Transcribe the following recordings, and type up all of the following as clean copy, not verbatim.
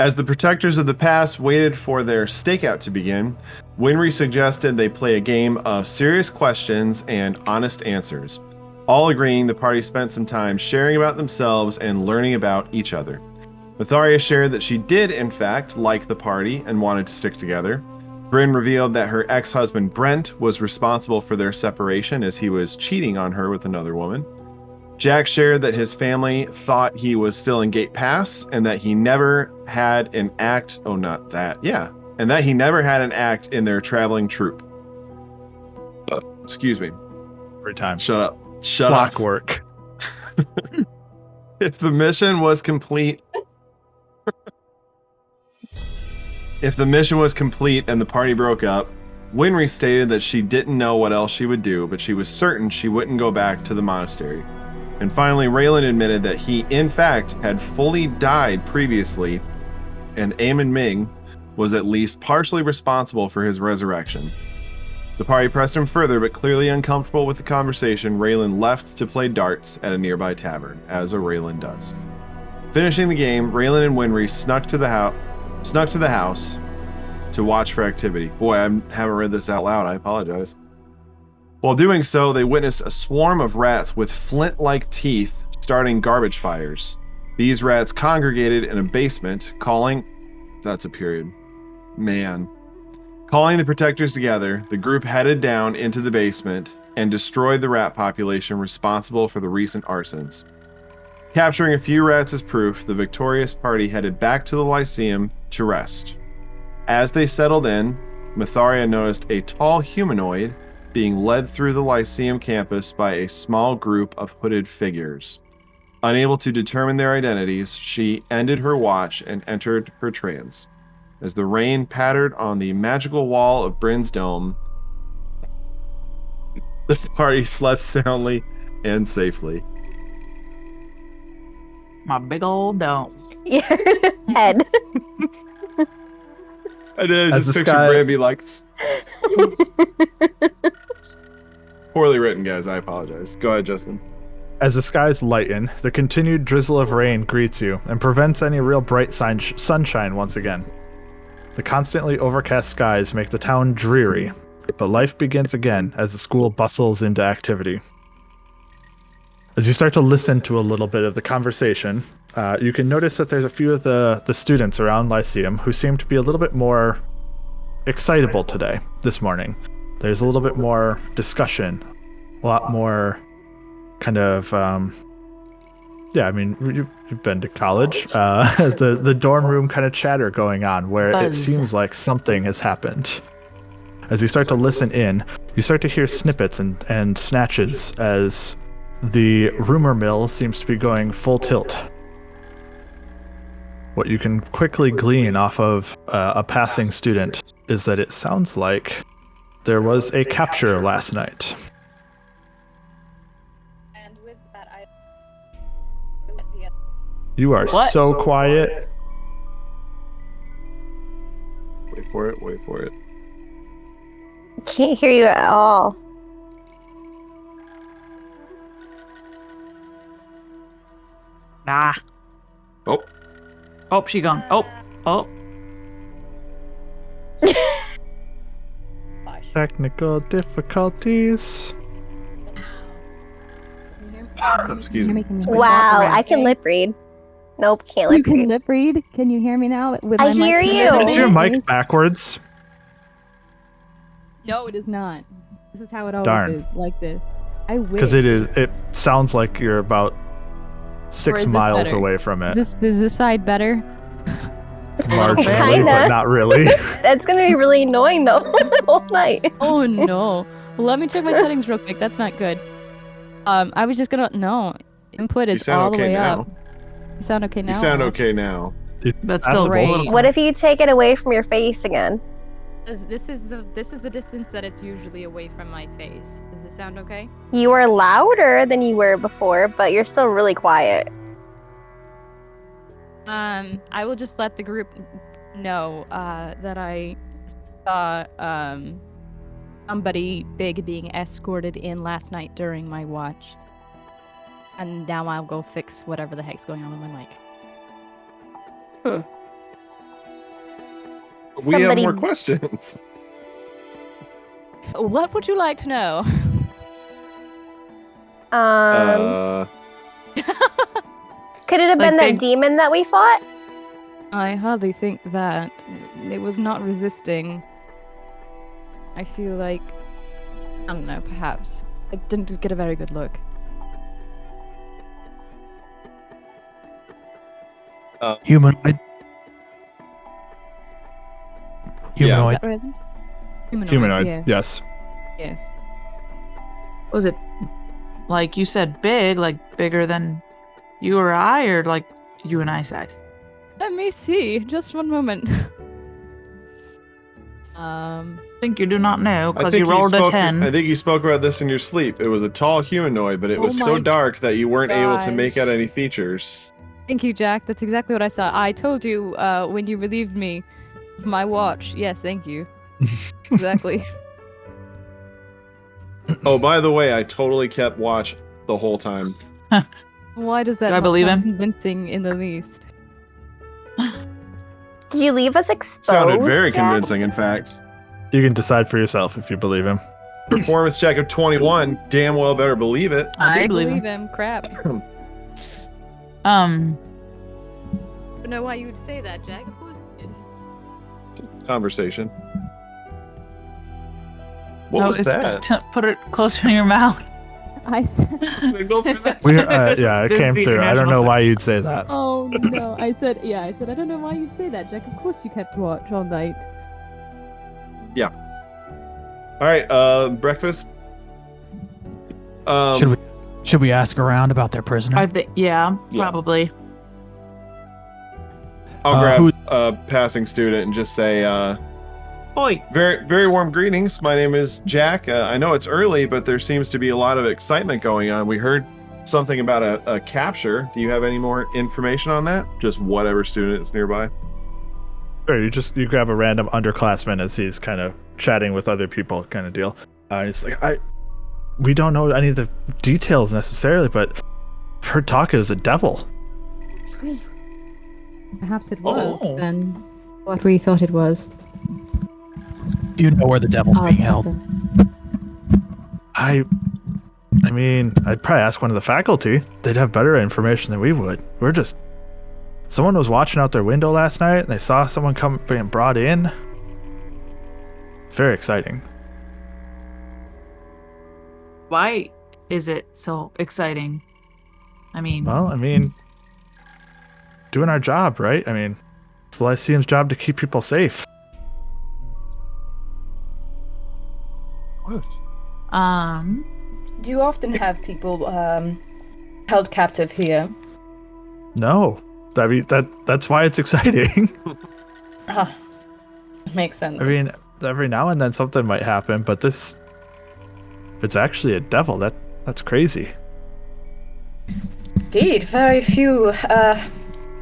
As the protectors of the past waited for their stakeout to begin, Winry suggested they play a game of serious questions and honest answers. All agreeing, the party spent some time sharing about themselves and learning about each other. Myetharia shared that she did, in fact, like the party and wanted to stick together. Bryn revealed that her ex-husband Brent was responsible for their separation as he was cheating on her with another woman. Jack shared that his family thought he was still in Gate Pass and that he never had an act. Oh, not that. Yeah. And that he never had an act in their traveling troupe. Excuse me. Every time. Shut up. Shut Clockwork. up. If the mission was complete. If the mission was complete and the party broke up, Winry stated that she didn't know what else she would do, but she was certain she wouldn't go back to the monastery. And finally, Rayland admitted that he, in fact, had fully died previously, and Eamon Ming was at least partially responsible for his resurrection. The party pressed him further, but clearly uncomfortable with the conversation, Rayland left to play darts at a nearby tavern, as a Rayland does. Finishing the game, Rayland and Winry snuck to the house to watch for activity. Boy, I haven't read this out loud. I apologize. While doing so, they witnessed a swarm of rats with flint-like teeth starting garbage fires. These rats congregated in a basement, calling the protectors together. The group headed down into the basement and destroyed the rat population responsible for the recent arsons. Capturing a few rats as proof, the victorious party headed back to the Lyceum to rest. As they settled in, Myetharia noticed a tall humanoid being led through the Lyceum campus by a small group of hooded figures. Unable to determine their identities, she ended her watch and entered her trance. As the rain pattered on the magical wall of Bryn's dome, the party slept soundly and safely. My big old dome. Your head. I did As just the picture sky- Bryn be like... Poorly written, guys. I apologize. Go ahead, Justin. As the skies lighten, the continued drizzle of rain greets you and prevents any real bright sunshine once again. The constantly overcast skies make the town dreary, but life begins again as the school bustles into activity. As you start to listen to a little bit of the conversation, you can notice that there's a few of the students around Lyceum who seem to be a little bit more excitable today, this morning. There's a little bit more discussion, a lot more kind of, you've been to college, the dorm room kind of chatter going on where it seems like something has happened. As you start to listen in, you start to hear snippets and snatches as the rumor mill seems to be going full tilt. What you can quickly glean off of a passing student is that it sounds like there was a capture last night. And with that, You are so quiet. Wait for it. Wait for it. Can't hear you at all. Nah. Oh. Oh, she gone. Oh. Technical difficulties. Excuse me. Wow, I can lip read. Nope, can't You lip can read. lip read? Can you hear me now? With I my mic hear connected you. to Is my your mic face? backwards? No, it is not. This is how it always Darn. is, like this. I wish. Because it sounds like you're about Or 6 is this miles better? away from it. Is this side better? Marginally, Kinda. but not really. That's gonna be really annoying though, the whole night. Oh no. Well, let me check my settings real quick. That's not good. I was just gonna input You is sound all the okay way now. up. You sound okay now? You sound okay now. But still, Great. What if you take it away from your face again? This is the distance that it's usually away from my face. Does it sound okay? You are louder than you were before, but you're still really quiet. I will just let the group know that I saw somebody big being escorted in last night during my watch. And now I'll go fix whatever the heck's going on with my mic. we have somebody. more questions. What would you like to know? Could it have like been that big- demon that we fought? I hardly think that. It was not resisting. I feel like, I don't know, perhaps. I didn't get a very good look. Humanoid. Is Humanoid. that right? Humanoid. Yeah. Yes. Yes. Was it like you said big, like bigger than you or I, or like you and I size? Let me see. Just one moment. I think you do not know I because think you rolled a spoke, 10. I think you spoke about this in your sleep. It was a tall humanoid, but it was Oh so my dark that you weren't able to make gosh. out any features. Thank you, Jack. That's exactly what I saw. I told you when you relieved me of my watch. Yes, thank you. Exactly. Oh, by the way, I totally kept watch the whole time. Why does that Do I not believe sound him? convincing in the least? Did you leave us exposed? Sounded very Jack? convincing, in fact. You can decide for yourself if you believe him. Performance check of 21. Damn well better believe it. I did believe believe him. him. Crap. Um, I don't know why you would say that, Jack. Of course you did. Conversation. What no, was that? Put it closer to your mouth. I said. Signal for that? Yeah, it This came is the through. I don't know international why you'd say that. Oh no! I said, I don't know why you'd say that, Jack. Of course you kept watch all night. All right, breakfast. Should we ask around about their prisoner? I think, yeah, Yeah. probably. I'll who- grab a passing student and just say, Oi, very, very warm greetings. My name is Jack. I know it's early, but there seems to be a lot of excitement going on. We heard something about a capture. Do you have any more information on that? Just whatever student is nearby. Sure, you grab a random underclassman as he's kind of chatting with other people, kind of deal. It's like we don't know any of the details necessarily, but I've heard talk it was a devil. Perhaps it was, then what we thought it was. Do you know where the devil's being held? I mean, I'd probably ask one of the faculty. They'd have better information than we would. Someone was watching out their window last night and they saw someone being brought in. Very exciting. why is it so exciting? I mean, Well, I mean, doing our job, right? I mean, it's the Lyceum's job to keep people safe. What? Do you often have people held captive here? No. I mean, that's why it's exciting. Makes sense. I mean, every now and then something might happen, but if it's actually a devil, that's crazy. Indeed, very few.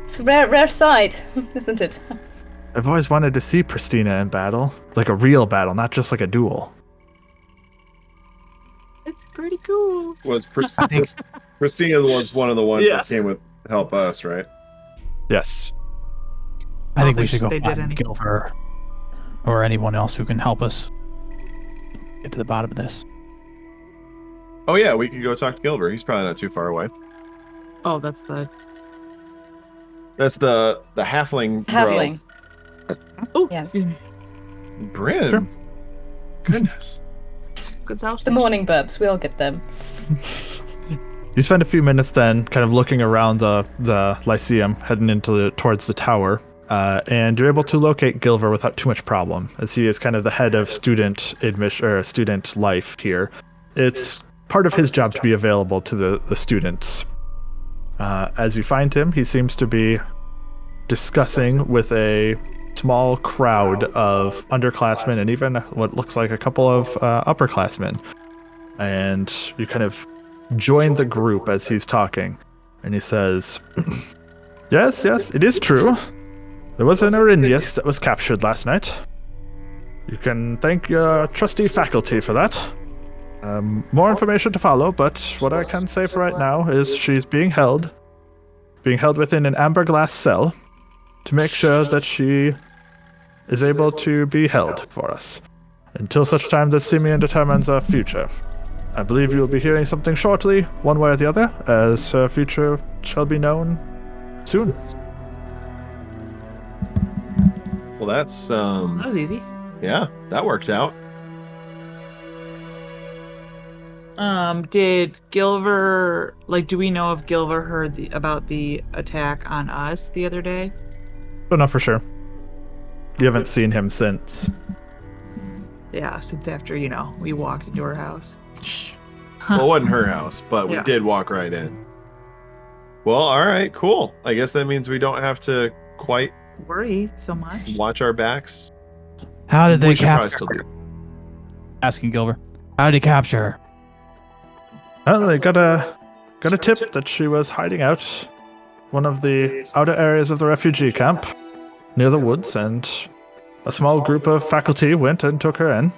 It's a rare sight, isn't it? I've always wanted to see Pristina in battle. Like a real battle, not just like a duel. it's pretty cool. Was I think Christina was one of the ones Yeah. that came with help us, right? Yes. I think we should go they did find any. Gilver or anyone else who can help us get to the bottom of this. Oh yeah, we could go talk to Gilbert. He's probably not too far away. Oh, that's the. That's the halfling. Halfling. Oh, Yes. Bryn. Sure. Goodness. Good house. The morning burbs, we all get them. You spend a few minutes then kind of looking around the Lyceum, heading towards the tower, and you're able to locate Gilver without too much problem, as he is kind of the head of student admission or student life here. It's part of his job to be available to the students. As you find him, he seems to be discussing with a small crowd of underclassmen and even what looks like a couple of upperclassmen. And you kind of join the group as he's talking. And he says, yes, it is true. There was an Arinius that was captured last night. You can thank your trusty faculty for that. More information to follow, but what I can say for right now is she's being held within an amber glass cell to make sure that she is able to be held for us until such time that Simeon determines our future. I believe you will be hearing something shortly, one way or the other, as her future shall be known soon. Well, that's That was easy. yeah, that worked out. Did Gilver, like, do we know if Gilver heard about the attack on us the other day? Don't know for sure. You haven't seen him since. Yeah, since after, we walked into her house. Well, it wasn't her house, but we Yeah. did walk right in. Well, all right, cool. I guess that means we don't have to quite Worry so much. watch our backs. How did they We should probably capture still her? do. Asking Gilbert. How did he capture her? Well, they got a tip that she was hiding out one of the outer areas of the refugee camp near the woods, and a small group of faculty went and took her in,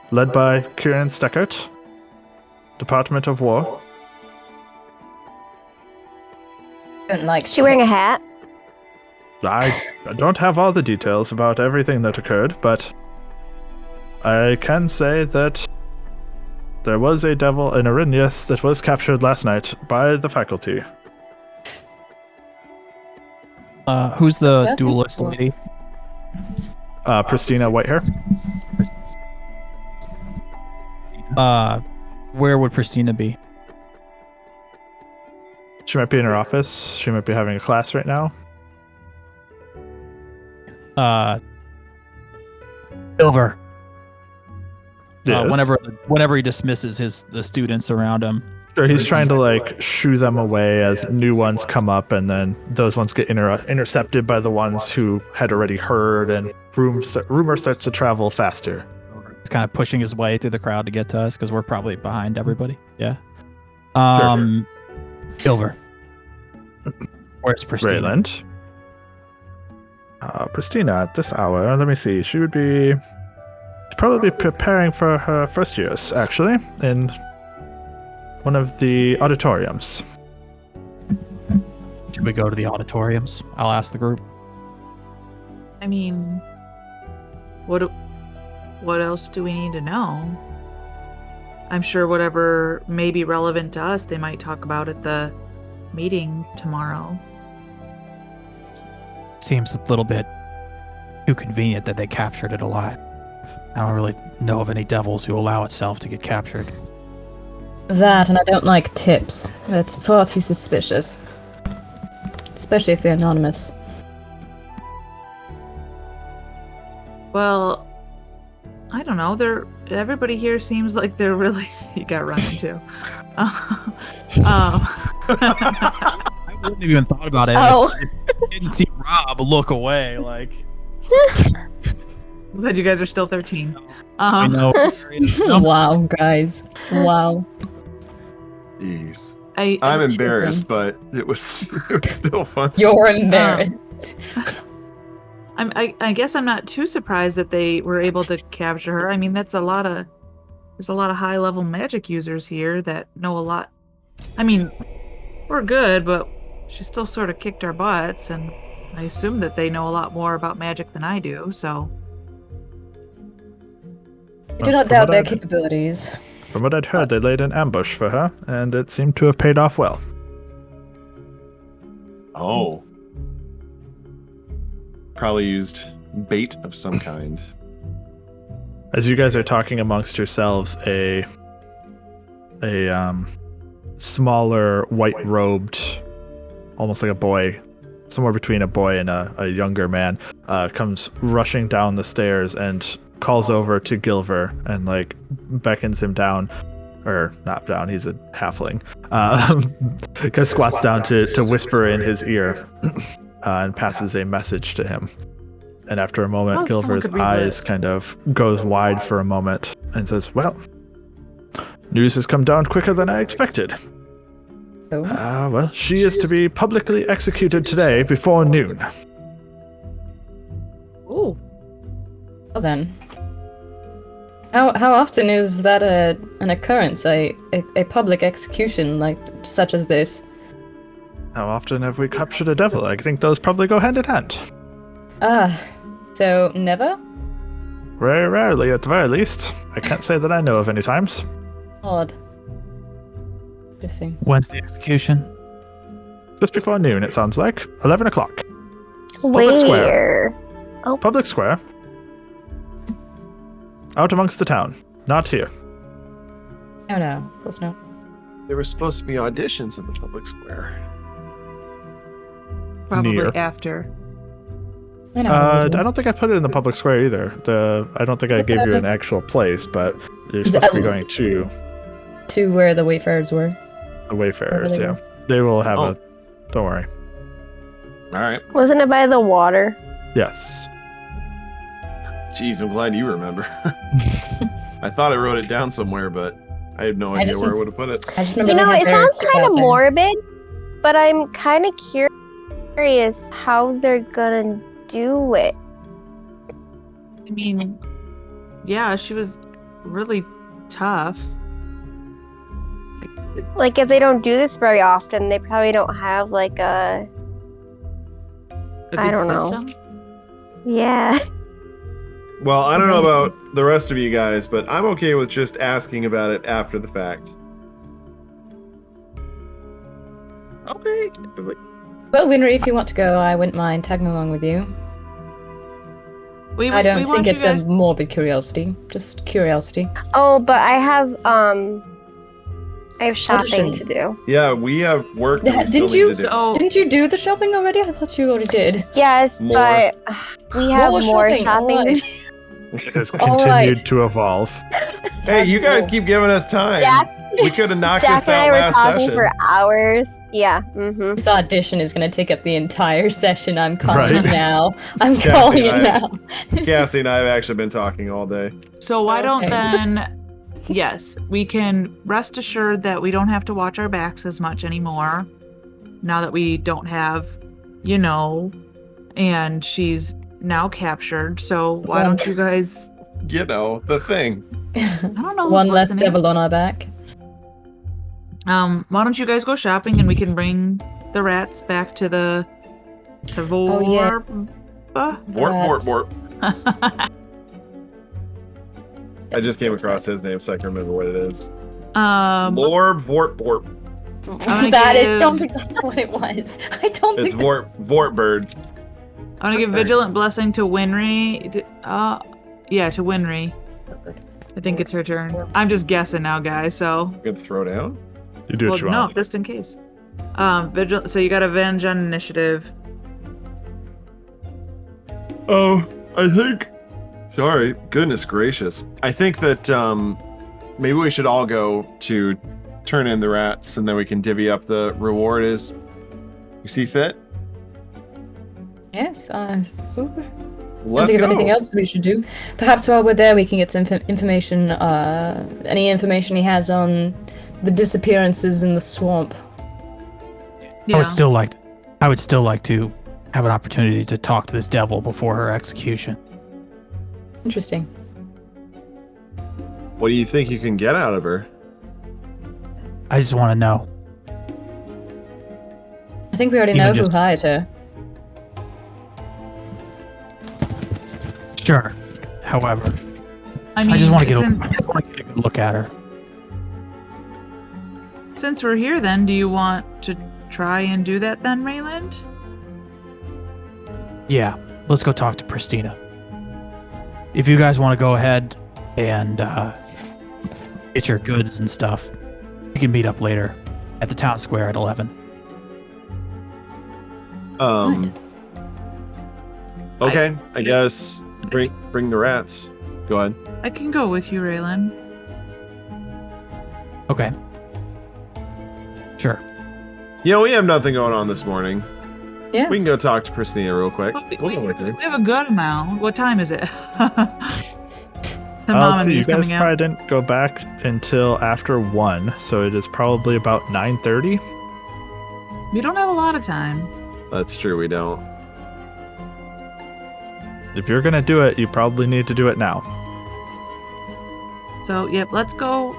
led by Kieran Steckert, Department of War. Don't like. Is she wearing a hat? I don't have all the details about everything that occurred, but I can say that there was a devil in Arinius that was captured last night by the faculty. Who's the That's duelist cool. lady? Pristina Whitehair. Where would Pristina be? She might be in her office. She might be having a class right now. Silver. Yes. Whenever he dismisses the students around him. Sure, he's trying to shoo them away as new ones come up, and then those ones get intercepted by the ones who had already heard, and rumor starts to travel faster. He's kind of pushing his way through the crowd to get to us because we're probably behind everybody. Yeah. Silver. Where's Pristina? Rayland. Pristina at this hour, let me see. She would be probably preparing for her first years, actually, in one of the auditoriums. Should we go to the auditoriums? I'll ask the group. I mean, what else do we need to know? I'm sure whatever may be relevant to us, they might talk about at the meeting tomorrow. Seems a little bit too convenient that they captured it alive. I don't really know of any devils who allow itself to get captured. That, and I don't like tips. That's far too suspicious. Especially if they're anonymous. Well, I don't know. Everybody here seems like they're really. You got run into. I wouldn't have even thought about it. Oh. I didn't see Rob look away. Glad you guys are still 13. I know. Wow, guys. Wow. Jeez. I'm I'm embarrassed, but it was still fun. You're embarrassed. I guess I'm not too surprised that they were able to capture her. I mean, there's a lot of high level magic users here that know a lot. I mean, we're good, but she still sort of kicked our butts, and I assume that they know a lot more about magic than I do, so. I do not doubt their capabilities. From what I'd heard, they laid an ambush for her, and it seemed to have paid off well. Oh. Probably used bait of some kind. As you guys are talking amongst yourselves, a smaller, white-robed, almost like a boy, somewhere between a boy and a younger man, comes rushing down the stairs and calls over to Gilver and beckons him down, or not down. He's a halfling. Because squats down to whisper in his ear, and passes a message to him. And after a moment, Gilver's someone could read eyes lips. kind of goes wide for a moment and says, "Well, news has come down quicker than I expected. Oh. Well, she is to be publicly executed today before noon." Ooh. Well then. How often is that an occurrence, a public execution such as this? How often have we captured a devil? I think those probably go hand in hand. So, never? Very rarely, at the very least. I can't say that I know of any times. Odd. Interesting. When's the execution? Just before noon, it sounds like. 11 o'clock. Public square. Where? Public square. Out amongst the town. Not here. Oh no, of course not. There were supposed to be auditions in the public square. Probably Near. after. I know. I don't think I put it in the public square either. I don't think I gave you an actual place, but you're Is supposed to be it- going to To where the Wayfarers were. the Wayfarers, Wherever yeah. They will have Oh. a... Don't worry. All right. Wasn't it by the water? Yes. Jeez, I'm glad you remember. I thought I wrote it down somewhere, but I had no I idea just- where I would have put it. I just remember You know, they had it their sounds kind cookout of there. morbid, but I'm kind of curious how they're gonna do it. I mean, yeah, she was really tough. Like, if they don't do this very often, they probably don't have like a A I good don't know. system. yeah. Well, I don't know about the rest of you guys, but I'm okay with just asking about it after the fact. Okay. Well, Winry, if you want to go, I wouldn't mind tagging along with you. I don't think it's a morbid curiosity, just curiosity. Oh, but I have shopping Auditions. to do. Yeah, we have work that we Didn't still you- need to do. So, Didn't you do the shopping already? I thought you already did. Yes, More. but we have More more shopping, shopping to alright. do. It has All continued right. to evolve. Hey, you guys cool. keep giving us time. Jack- We could have knocked Jack this and I out were last talking session. for hours. Yeah. Mm-hmm. This audition is going to take up the entire session. I'm calling Right. it now. I'm Cassie calling it and I- now. Cassie and I have actually been talking all day. so why don't Okay. then? Yes, we can rest assured that we don't have to watch our backs as much anymore. Now that we don't have, and she's now captured. So why don't you guys? You know, the thing. I don't know. Who's One less listening. devil on our back. Why don't you guys go shopping and we can bring the rats back to the Oh, yeah. Vorp, vorp, Rats. vorp. I just came across his name, so I can remember what it is. Lorb, vorp, vorp. gonna That is. give- Don't think that's what it was. I don't It's think. vorp bird. I'm gonna give vigilant blessing to Winry. To Winry. I think it's her turn. I'm just guessing now, guys. So, Good throwdown. You do what you no, want. just in case. Vigilant. So you got avenge on initiative. Oh, I think. Sorry. Goodness gracious. I think that maybe we should all go to turn in the rats, and then we can divvy up the reward as you see fit. Yes. I don't Let's think go. of anything else we should do. Perhaps while we're there, we can get some information. Any information he has on the disappearances in the swamp. Yeah. I would still like to have an opportunity to talk to this devil before her execution. Interesting. What do you think you can get out of her? I just want to know. I think we already Even know just- who hired her. Sure. However, I mean, I just want to get since, a good look at her. since we're here, then, do you want to try and do that then, Rayland? Yeah, let's go talk to Pristina. If you guys want to go ahead and get your goods and stuff, we can meet up later at the town square at 11. Okay, I guess bring the rats. Go ahead. I can go with you, Rayland. Okay. Sure. You know, we have nothing going on this morning. Yeah. We can go talk to Pristina real quick. But We'll go with you. we have a good amount. What time is it? the mom Let's and see, you me's guys coming probably out. didn't go back until after 1, so it is probably about 9:30. We don't have a lot of time. That's true, we don't. If you're gonna do it, you probably need to do it now. So, yep, let's go.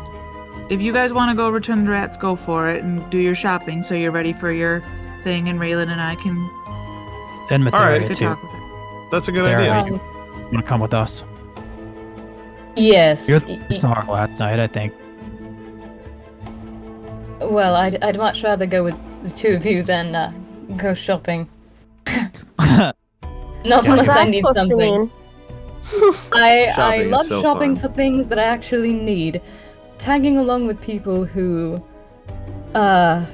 If you guys want to go return the rats, go for it and do your shopping so you're ready for your thing, and Raylan and I can And All right. Myetharia good too. talk with her. That's a good Sarah, idea. you want to come with us? Yes. You're the star last night, I think. Well, I'd much rather go with the two of you than go shopping. Not What's unless I that need supposed to something. mean? I Shopping is love so shopping fun. for things that I actually need. Tagging along with people who, I'd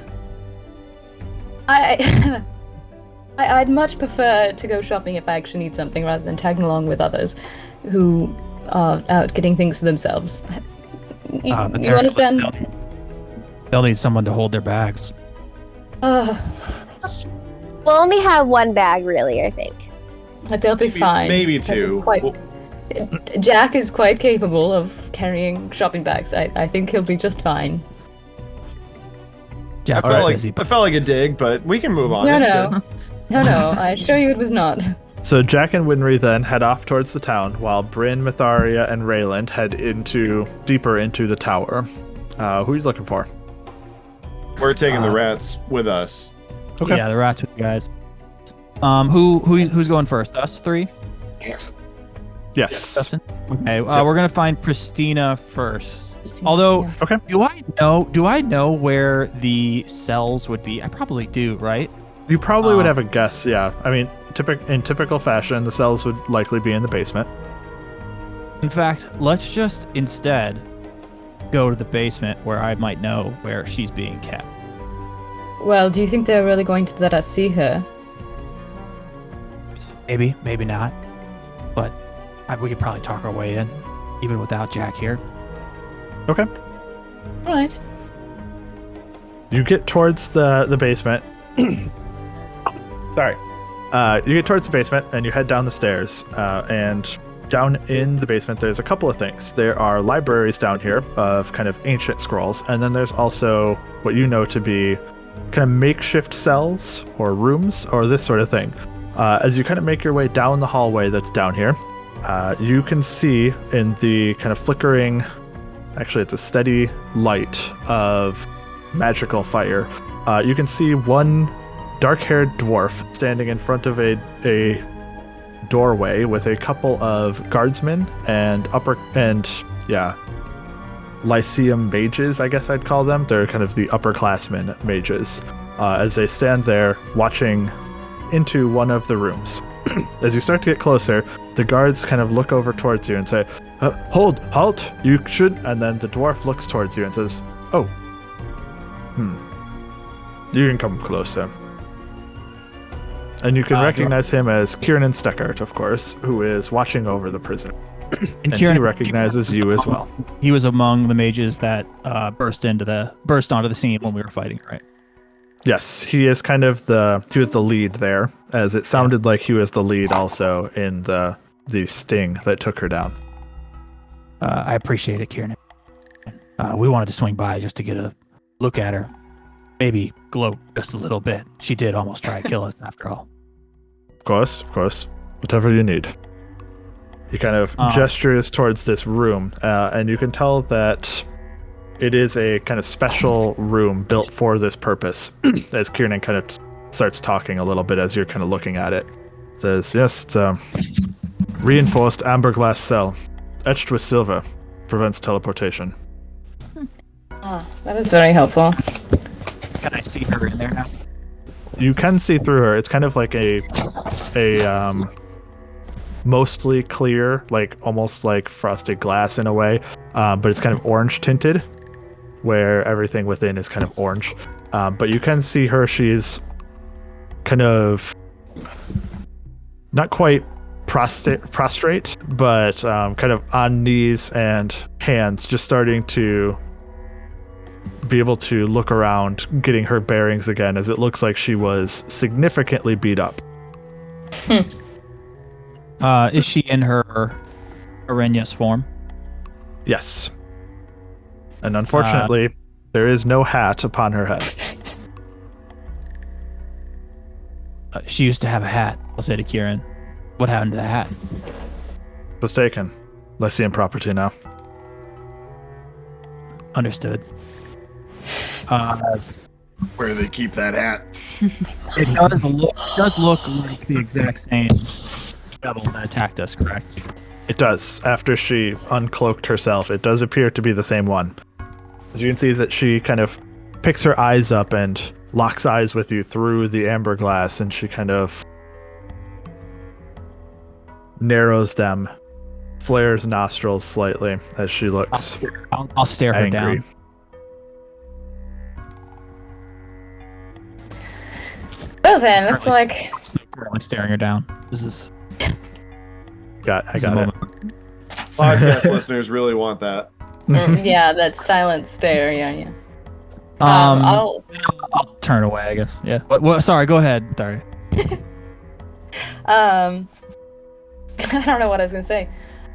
much prefer to go shopping if I actually need something rather than tagging along with others who are out getting things for themselves. But You they're- understand? They'll need someone to hold their bags. We'll only have one bag, really, I think. They'll be fine. Maybe They're two. quite- Well, Jack is quite capable of carrying shopping bags. I think he'll be just fine. Jack, I felt busy. like a dig, but we can move on. No, It's no. good. No, I assure you it was not. So Jack and Winry then head off towards the town, while Bryn, Myetharia, and Rayland head deeper into the tower. Who are you looking for? We're taking the rats with us. Okay. Yeah, the rats with you guys. Who's going first? Us three? Yes. Justin? Okay, we're gonna find Pristina first. Although, Yeah. Okay. do I know where the cells would be? I probably do, right? You probably would have a guess, yeah. I mean, in typical fashion, the cells would likely be in the basement. In fact, let's just instead go to the basement where I might know where she's being kept. Well, do you think they're really going to let us see her? Maybe, maybe not. But we could probably talk our way in, even without Jack here. Okay. Right. You get towards the basement. Sorry. You get towards the basement and you head down the stairs. And down in the basement, there's a couple of things. There are libraries down here of kind of ancient scrolls. And then there's also what you know to be kind of makeshift cells or rooms or this sort of thing. As you kind of make your way down the hallway that's down here, you can see in the kind of flickering, actually it's a steady light of magical fire, you can see one dark-haired dwarf standing in front of a doorway with a couple of guardsmen and Lyceum mages, I guess I'd call them. They're kind of the upperclassmen mages, as they stand there watching into one of the rooms. As you start to get closer, the guards kind of look over towards you and say, halt, you should, and then the dwarf looks towards you and says, you can come closer. And you can recognize him as Kieran Steckert, of course, who is watching over the prisoner. And Kieran he recognizes you as well. He was among the mages that burst onto the scene when we were fighting, right? Yes, he is kind of he was the lead there, as it sounded like he was the lead also in the sting that took her down. I appreciate it, Kieran. We wanted to swing by just to get a look at her. Maybe gloat just a little bit. She did almost try to kill us after all. Of course. Whatever you need. He kind of gestures towards this room, and you can tell that it is a kind of special room built for this purpose. As Kieran kind of starts talking a little bit as you're kind of looking at it. Says, yes, it's a reinforced amber glass cell, etched with silver, prevents teleportation. That is very helpful. Can I see her in there now? You can see through her. It's kind of like a mostly clear, like almost like frosted glass in a way, but it's kind of orange tinted, where everything within is kind of orange. But you can see her. She's kind of not quite prostrate, but kind of on knees and hands, just starting to be able to look around, getting her bearings again, as it looks like she was significantly beat up. Is she in her Arrhenius form? Yes. And unfortunately, there is no hat upon her head. She used to have a hat, I'll say to Kieran. What happened to the hat? It was taken. Lyceum property now. Understood. Where do they keep that hat? It does look like the exact same devil that attacked us, correct? It does. After she uncloaked herself, it does appear to be the same one. As you can see that she kind of picks her eyes up and locks eyes with you through the amber glass, and she kind of narrows them, flares nostrils slightly as she looks I'll stare her angry. down. Well then, looks like I'm staring her down. This is I got it. Podcast listeners really want that. yeah, that silent stare. Yeah. I'll turn away, I guess. Yeah. What? Sorry. Go ahead. Sorry. I don't know what I was gonna say.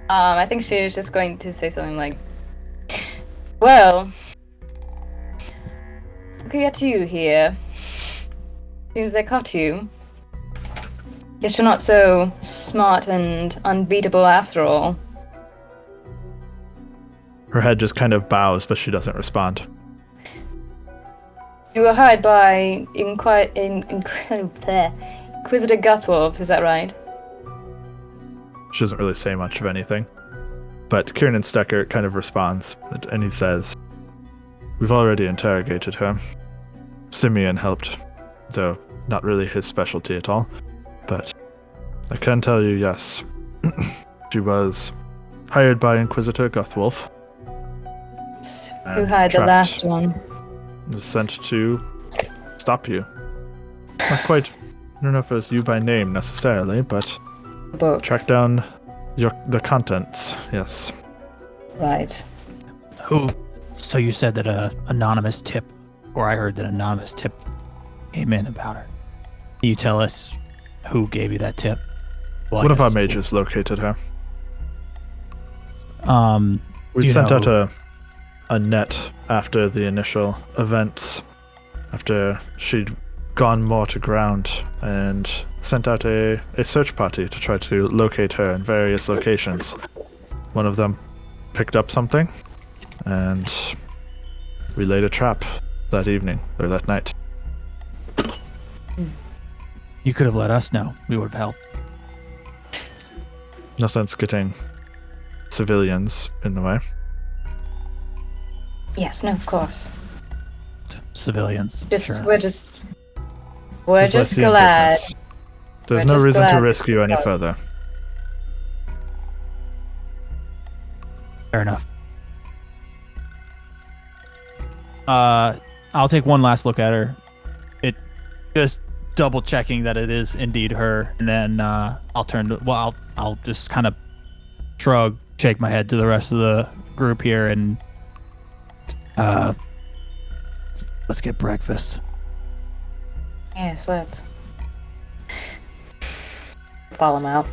I think she was just going to say something like, "Well, looking at you here, seems they caught you. Guess you're not so smart and unbeatable after all." Her head just kind of bows, but she doesn't respond. You were hired by Inquisitor Guthwolf, is that right? She doesn't really say much of anything. But Kiernan Stecker kind of responds, and he says, "We've already interrogated her. Simeon helped, though not really his specialty at all. But I can tell you, yes, she was hired by Inquisitor Guthwolf. Who hired the trapped. last one? Was sent to stop you. Not quite. I don't know if it was you by name necessarily, but Book. track down the contents. Yes. Right. Who? So you said that a anonymous tip, or I heard that an anonymous tip came in about her. Can you tell us who gave you that tip? Well, I One of our guess- mages located her. do We you sent know out who- a net after the initial events, after she'd gone more to ground, and sent out a search party to try to locate her in various locations. One of them picked up something, and we laid a trap that evening, or that night. You could have let us know. We would have helped. No sense getting civilians in the way. Yes, no, of course. Civilians. Just sure. we're just Let's see in glad. business. There's We're no just reason glad to to risk you any discover. further. Fair enough. I'll take one last look at her. It just double checking that it is indeed her, and then I'll turn to. Well, I'll just kind of shrug, shake my head to the rest of the group here, and let's get breakfast. Yes, let's follow him out.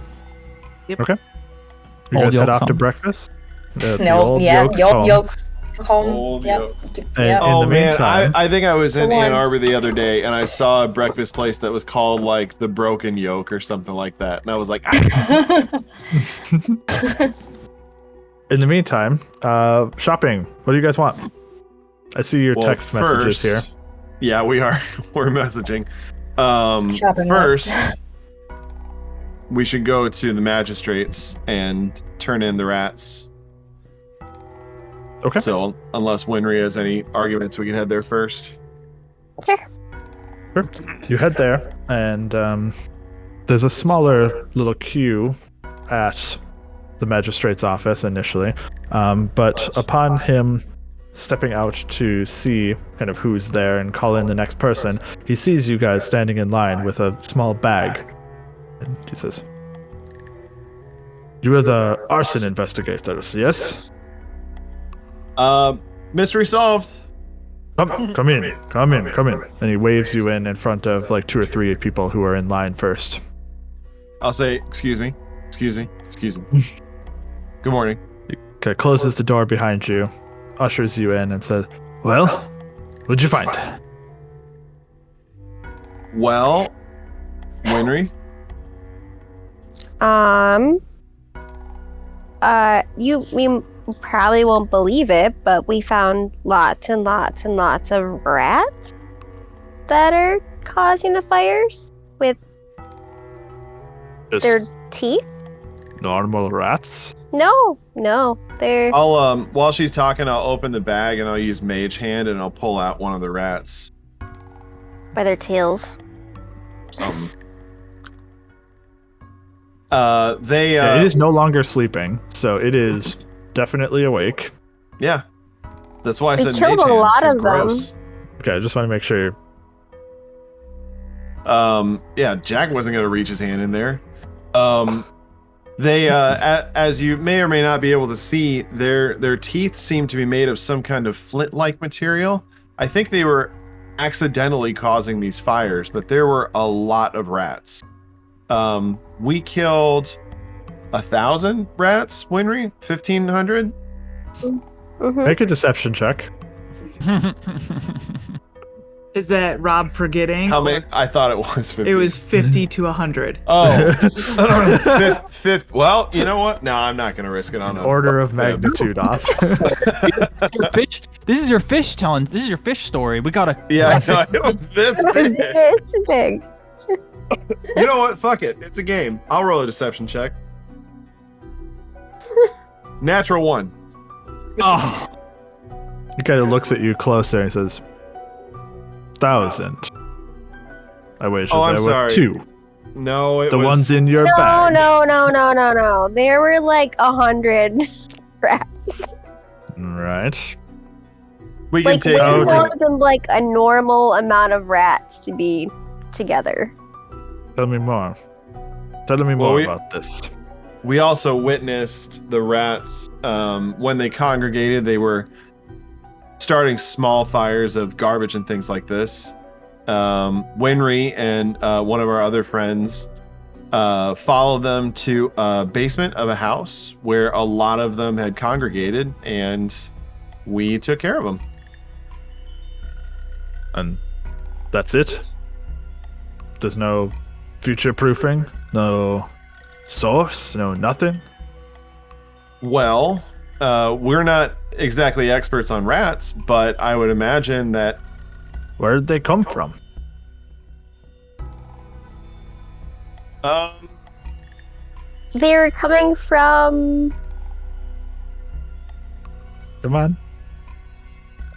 You Old guys head Yolk's off to home. breakfast? The No, old yeah, Yolk's home. Yolk's home. Old Yep. Yolk. And Yep. in Oh the man, meantime, I think I was in The one- Ann Arbor the other day and I saw a breakfast place that was called like the Broken Yoke or something like that, and I was like, ah. in the meantime, shopping. What do you guys want? I see your Well, text messages first- here. Yeah, we are. We're messaging. Shopping First, list. we should go to the magistrates and turn in the rats. Okay. So, unless Winry has any arguments, we can head there first. Sure. You head there, and there's a smaller little queue at the magistrate's office initially, but upon him stepping out to see kind of who's there and call in the next person, he sees you guys standing in line with a small bag, and he says, "You are the arson investigators, yes? Mystery solved. Come in. And he waves you in front of like 2 or 3 people who are in line first. I'll say, excuse me. Good morning. Okay, closes the door behind you, ushers you in, and says, "Well, what'd you find?" Well, Winry, We probably won't believe it, but we found lots and lots and lots of rats that are causing the fires with Just their teeth? Normal rats? No, they're I'll while she's talking, I'll open the bag and I'll use Mage Hand and I'll pull out one of the rats. by their tails. Something. It is no longer sleeping, so it is definitely awake. Yeah. That's why I We said killed Mage a Hand, lot it's of gross. Okay, I just want to make sure. Yeah, Jack wasn't gonna reach his hand in there. They as you may or may not be able to see, their teeth seem to be made of some kind of flint-like material. I think they were accidentally causing these fires, but there were a lot of rats. We killed 1,000 rats, Winry? 1,500? Mm-hmm. Make a deception check. Is that Rob forgetting? How many? I thought it was 50. It was 50 to 100. Oh, fifth. Well, you know what? No, I'm not going to risk it on An a order of magnitude off. Fish. This is your fish telling. This is your fish story. We gotta. Yeah, no, it was this big. It's big. You know what? Fuck it. It's a game. I'll roll a deception check. Natural 1. Oh, He kind of looks at you closer and says, 1,000. I wish Oh, I'm there were sorry. 2. No, it The was ones in your No, bag. no. There were like 100 rats. Right. We can Like take way it. more than like a normal amount of rats to be together. Tell me more. Tell me Well, more we- about this. We also witnessed the rats when they congregated. They were starting small fires of garbage and things like this. Winry and one of our other friends followed them to a basement of a house where a lot of them had congregated, and we took care of them. And that's it? There's no future proofing? No source? No nothing? Well, we're not exactly experts on rats, but I would imagine that Where did they come from? They were coming from Come on.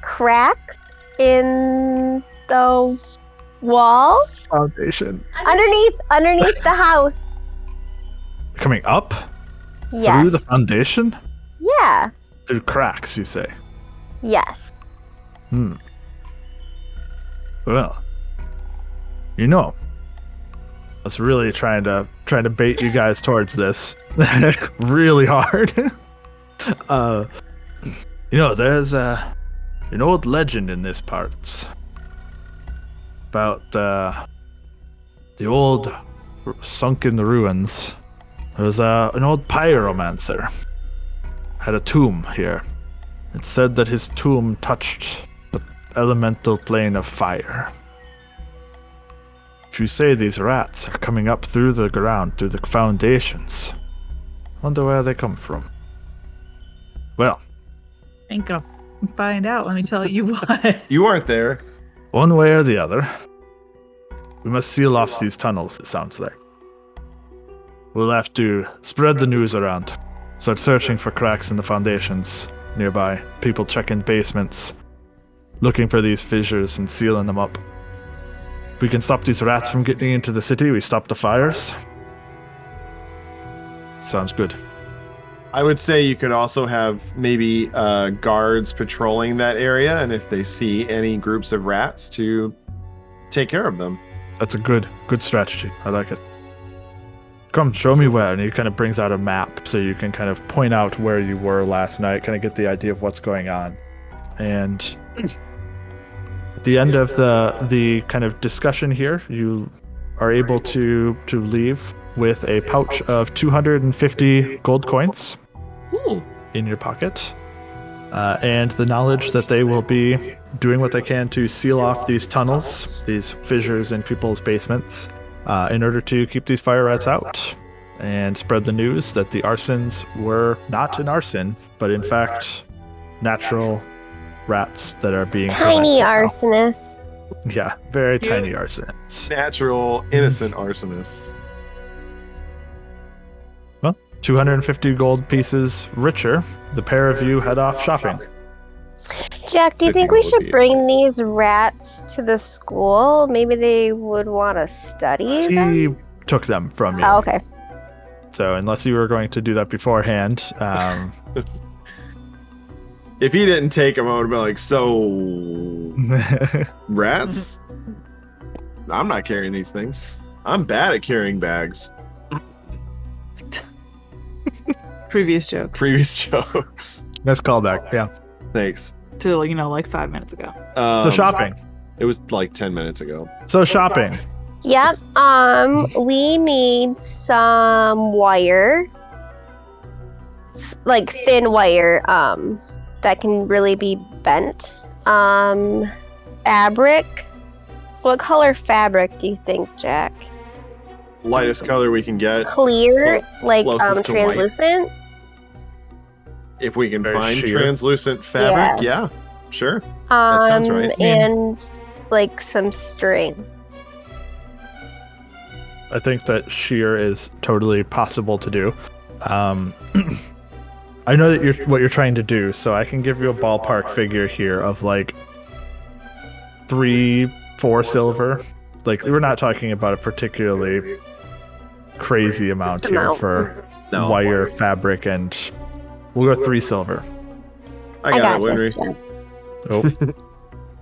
cracks in the wall Foundation. underneath the house. Coming up? Yes. Through the foundation? Yeah. Through cracks, you say? Yes. Well, you know, I was really trying to bait you guys towards this really hard. You know, there's an old legend in this parts about the old sunken ruins. There was an old pyromancer had a tomb here. It said that his tomb touched the elemental plane of fire. If you say these rats are coming up through the ground, through the foundations, wonder where they come from. Well, Ain't gonna find out. Let me tell you what. you weren't there. one way or the other, we must seal off these tunnels, it sounds like. We'll have to spread the news around. Start searching for cracks in the foundations nearby. People checking basements, looking for these fissures and sealing them up. If we can stop these rats from getting into the city, we stop the fires. Sounds good. I would say you could also have maybe guards patrolling that area, and if they see any groups of rats, to take care of them. That's a good strategy. I like it. Come, show me where. And he kind of brings out a map so you can kind of point out where you were last night, kind of get the idea of what's going on. And at the end of the kind of discussion here, you are able to leave with a pouch of 250 gold coins Ooh. in your pocket. And the knowledge that they will be doing what they can to seal off these tunnels, these fissures in people's basements, in order to keep these fire rats out and spread the news that the arsons were not an arson, but in fact natural rats that are being Tiny prevented now. arsonists. Yeah, very Cute. tiny arsonists. Natural, innocent arsonists. 250 gold pieces richer, the pair of you head off shopping. Jack, do you 50 think we gold should pieces. bring these rats to the school? Maybe they would want to study He them? took them from you. Oh, okay. So unless you were going to do that beforehand, If he didn't take him, I would have been like, so rats? I'm not carrying these things. I'm bad at carrying bags. Previous jokes. Previous jokes. nice callback. Yeah. Thanks. To, like 5 minutes ago. So shopping. It was like 10 minutes ago. So shopping. Yep. We need some wire. Like thin wire, that can really be bent. Fabric. What color fabric do you think, Jack? Lightest color we can get. Clear, like Closest to white. translucent. If we can Very find sheer. translucent fabric, yeah, sure. sounds right. And like some string. I think that sheer is totally possible to do. I know that what you're trying to do, so I can give you a ballpark figure here of like 3-4 silver. Like we're not talking about a particularly crazy amount here for No. wire, fabric, and we'll go 3 silver. I got it, this, Winry. Jack. Oh,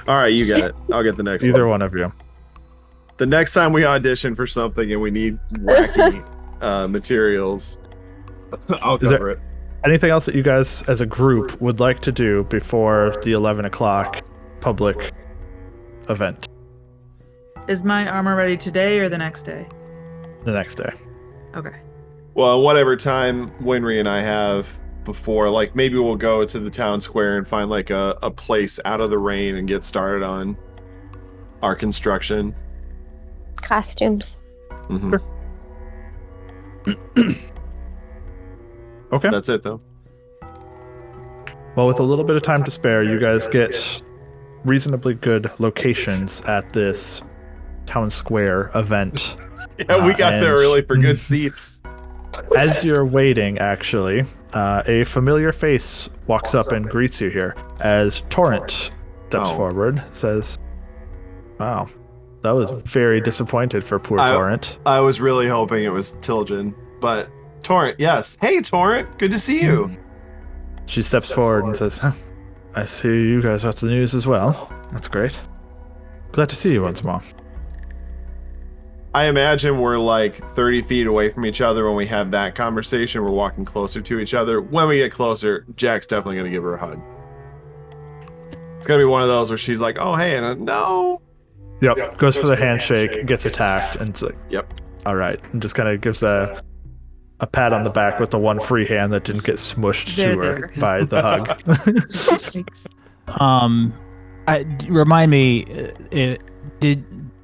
All right, you get it. I'll get the next either one. one of you. The next time we audition for something and we need wacky materials, I'll Is there- cover it. Anything else that you guys as a group would like to do before the 11 o'clock public event Is my armor ready today or the next day? the next day? Okay. Well, whatever time Winry and I have before, like maybe we'll go to the town square and find like a place out of the rain and get started on our construction. Costumes. Mhm. Okay. That's it, though. Well, with a little bit of time to spare, you guys get reasonably good locations at this town square event. Yeah, we got there and- early for good seats. As you're waiting, actually, a familiar face walks up and greets you here as Torrent steps Oh. forward, says, "Wow, that was very disappointed for poor Torrent." I was really hoping it was Tilgen, but Torrent, yes. Hey, Torrent, good to see you. She steps forward and says, "Huh, I see you guys got the news as well. That's great. Glad to see you once more." I imagine we're like 30 feet away from each other when we have that conversation. We're walking closer to each other. When we get closer, Jack's definitely going to give her a hug. It's going to be one of those where she's like, oh, hey, and no. Yep, goes for the handshake, gets attacked, and it's like, Yep. all right, and just kind of gives a pat on the back with the one free hand that didn't get smushed There, to her there. by the hug. Thanks. Remind me,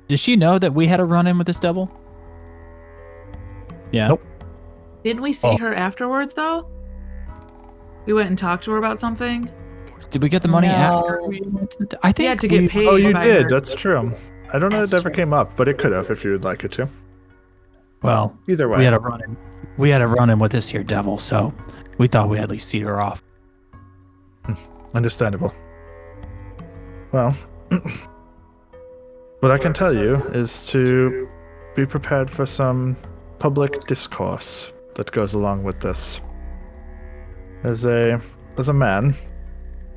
did she know that we had a run-in with this devil? Yeah. Nope. Didn't we see Oh. her afterwards, though? We went and talked to her about something. Did we get the money No. after we went to- I think had to get we- paid. Oh, you by did. her. That's true. I don't know That's if it ever true. came up, but it could have if you would like it to. Well, Either way. we had a run-in. We had a run-in with this here devil, so we thought we had at least see her off. Understandable. Well, what I can tell you is to be prepared for some public discourse that goes along with this. As a man,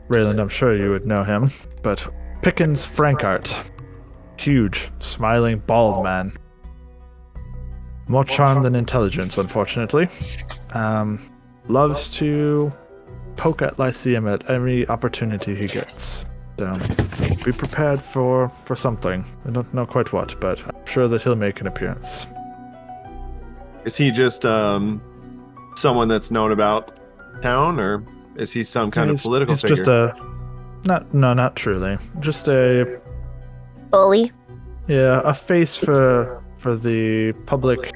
Rayland, I'm sure you would know him, but Pickens Frankart, huge, smiling, bald man. More charm than intelligence, unfortunately. Loves to poke at Lyceum at every opportunity he gets. So be prepared for something. I don't know quite what, but I'm sure that he'll make an appearance. Is he just someone that's known about town, or is he some kind of political he's figure? just not truly. Just a Bully. a face for the public.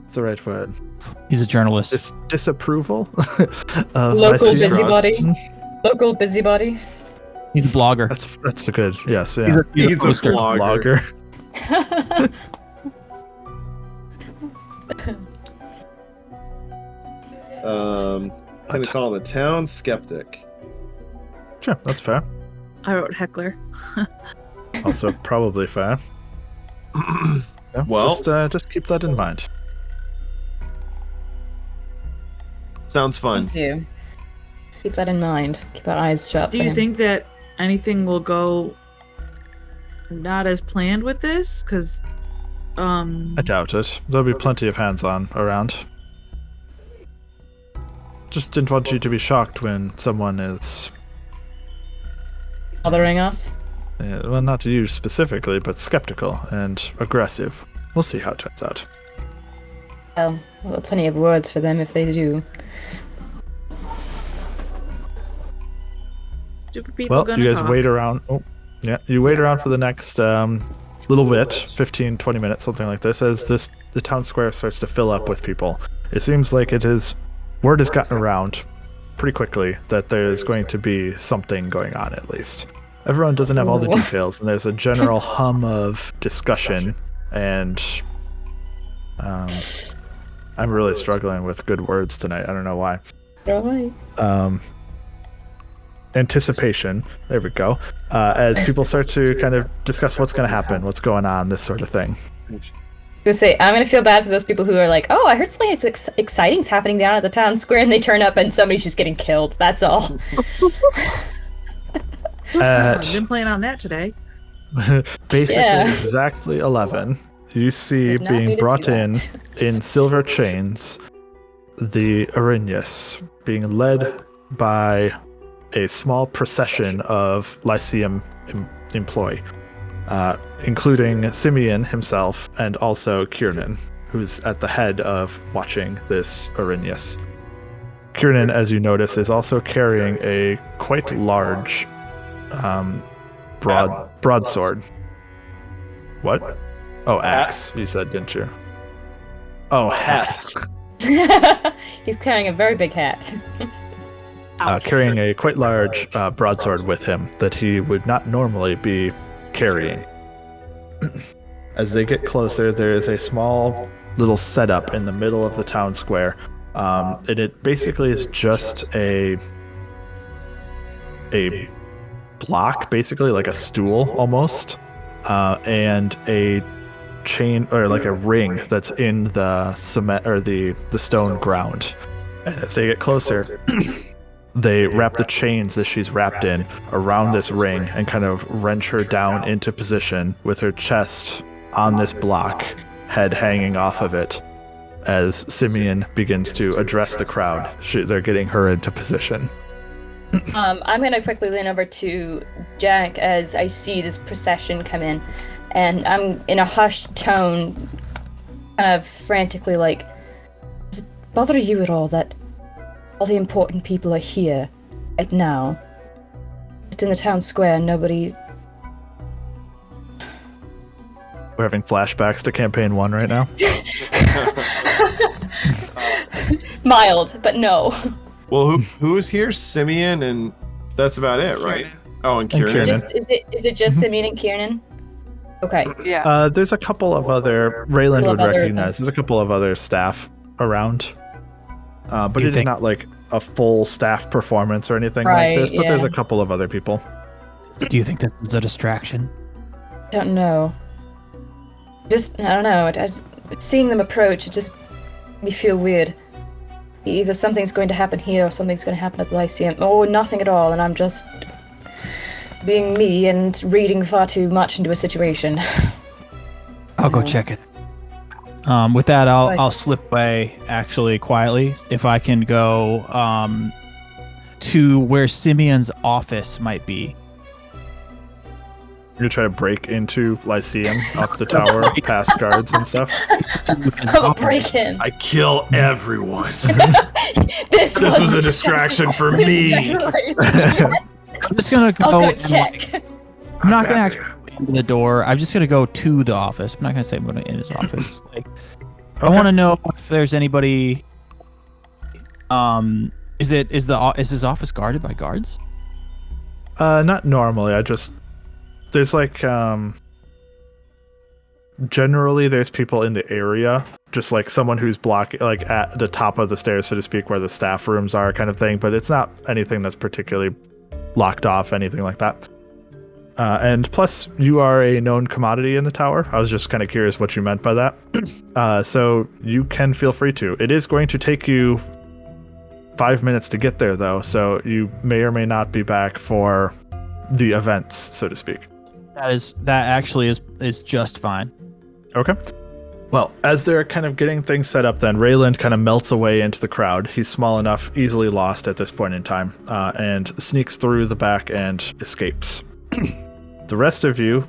What's the right word? He's a journalist. Disapproval of Local Lyceum. busybody. Local busybody. He's a blogger. That's a good. Yes, yeah. He's a He's a poster. blogger. I'm going to call him a town skeptic. Sure, that's fair. I wrote heckler. Also, probably fair. Yeah, Well- just keep that in mind. Sounds fun. Thank you. Keep that in mind. Keep our eyes shut. Do for you him. think that anything will go not as planned with this? Because, I doubt it. There'll be plenty of hands-on around. Just didn't want you to be shocked when someone is, bothering us? well, not you specifically, but skeptical and aggressive. We'll see how it turns out. Well, there are plenty of words for them if they do. stupid people Well, gonna you guys talk. wait around. Oh, yeah, you wait around for the next little bit, 15, 20 minutes, something like this, as the town square starts to fill up with people. It seems like word has gotten around pretty quickly that there's going to be something going on, at least. Everyone doesn't have all the Ooh. details, and there's a general hum of discussion, and I'm really struggling with good words tonight. I don't know why. Right. Anticipation. There we go. As people start to kind of discuss what's going to happen, what's going on, this sort of thing. To say, I'm gonna feel bad for those people who are like, "Oh, I heard something exciting's happening down at the town square," and they turn up and somebody's just getting killed. That's all. I've been playing on that today. Basically, Yeah. exactly 11. You see Did not need being to brought see in that. silver chains, the Arrhenius, being led by a small procession of Lyceum employee, including Simeon himself and also Kiernan, who's at the head of watching this Arrhenius. Kiernan, as you notice, is also carrying a quite large broadsword. What? Oh, axe, you said, didn't you? Oh, hat. He's carrying a very big hat. Carrying a quite large broadsword with him that he would not normally be carrying. As they get closer, there is a small little setup in the middle of the town square. And it basically is just a block, basically like a stool almost, and a chain or like a ring that's in the cement or the stone ground. And as they get closer, they wrap the chains that she's wrapped in around this ring and kind of wrench her down into position with her chest on this block, head hanging off of it. As Simeon begins to address the crowd, they're getting her into position. I'm gonna quickly lean over to Jack as I see this procession come in, and I'm in a hushed tone, kind of frantically like, "Does it bother you at all that all the important people are here right now? Just in the town square, nobody." We're having flashbacks to campaign 1 right now. Mild, but no. Well, who's here? Simeon, and that's about it, right? Oh, and Kieran. Kieran. Is it just Simeon and Kiernan? Okay. Yeah. There's a couple of other, Rayland Couple would of other- recognize, there's a couple of other staff around. But You it is think- not like a full staff performance or anything Right, like this, but there's yeah. a couple of other people. Do you think this is a distraction? Don't know. Just, I don't know. Seeing them approach, it just made me feel weird. Either something's going to happen here or something's going to happen at the Lyceum, or nothing at all, and I'm just being me and reading far too much into a situation. I'll go No. check it. With that, Right. I'll slip away actually quietly. If I can go to where Simeon's office might be. You try to break into Lyceum up the tower, past guards and stuff. I'll break in. I kill everyone. This was a distraction for me. I'm just gonna go. I'll go and, like, check. I'm not gonna actually go into the door. I'm just gonna go to the office. I'm not gonna say I'm going in his office. Like, I want to know if there's anybody. Is his office guarded by guards? Not normally. There's like Generally, there's people in the area, just like someone who's blocking, like at the top of the stairs, so to speak, where the staff rooms are, kind of thing. But it's not anything that's particularly locked off, anything like that. And plus, you are a known commodity in the tower. I was just kind of curious what you meant by that. So you can feel free to. It is going to take you 5 minutes to get there, though, so you may or may not be back for the events, so to speak. That actually is just fine. Okay. Well, as they're kind of getting things set up, then Rayland kind of melts away into the crowd. He's small enough, easily lost at this point in time, and sneaks through the back and escapes. The rest of you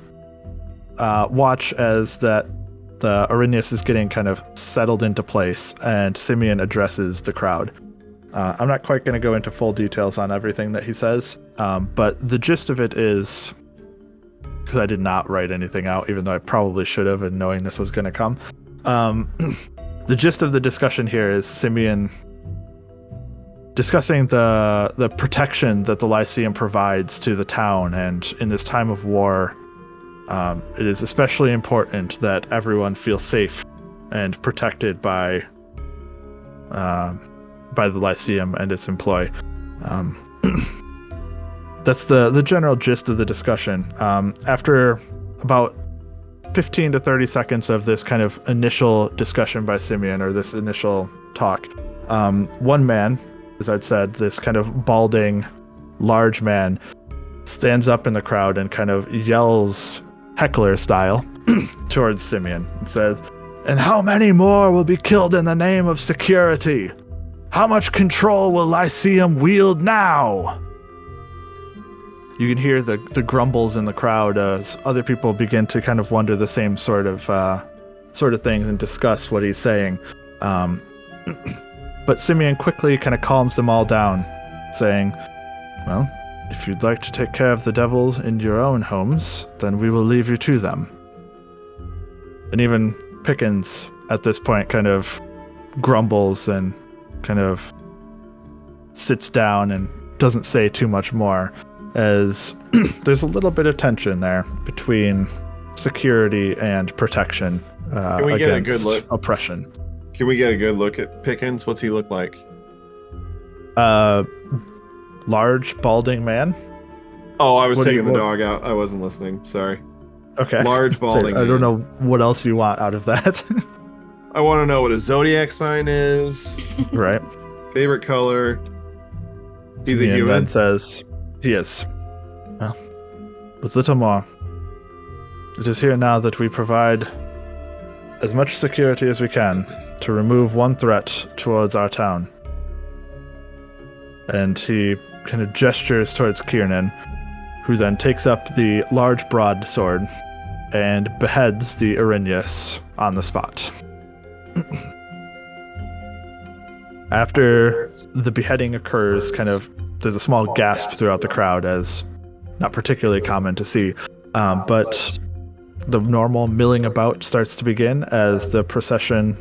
watch as the Arrhenius is getting kind of settled into place, and Simeon addresses the crowd. I'm not quite going to go into full details on everything that he says, but the gist of it is, because I did not write anything out, even though I probably should have, and knowing this was going to come. The gist of the discussion here is Simeon discussing the protection that the Lyceum provides to the town, and in this time of war, it is especially important that everyone feels safe and protected by the Lyceum and its employ. That's the general gist of the discussion. After about 15 to 30 seconds of this kind of initial discussion by Simeon, or this initial talk, one man, as I'd said, this kind of balding, large man, stands up in the crowd and kind of yells heckler style towards Simeon and says, "And how many more will be killed in the name of security? How much control will Lyceum wield now?" You can hear the grumbles in the crowd as other people begin to kind of wonder the same sort of things and discuss what he's saying. But Simeon quickly kind of calms them all down, saying, "Well, if you'd like to take care of the devils in your own homes, then we will leave you to them." And even Pickens, at this point, kind of grumbles and kind of sits down and doesn't say too much more, as there's a little bit of tension there between security and protection Can we get a good against look? oppression. Can we get a good look at Pickens? What's he look like? Large, balding man. Oh, I was What do taking you- the what- dog out. I wasn't listening. Sorry. Okay. Large, balding I man. don't know what else you want out of that. I want to know what his zodiac sign is. Right. Favorite color. He's a Simeon human. then says, he is. Well, with little more. It is here now that we provide as much security as we can to remove one threat towards our town. And he kind of gestures towards Kiernan, who then takes up the large broadsword and beheads the Arrhenius on the spot. After the beheading occurs, there's a small gasp throughout the crowd, as not particularly common to see, but the normal milling about starts to begin as the procession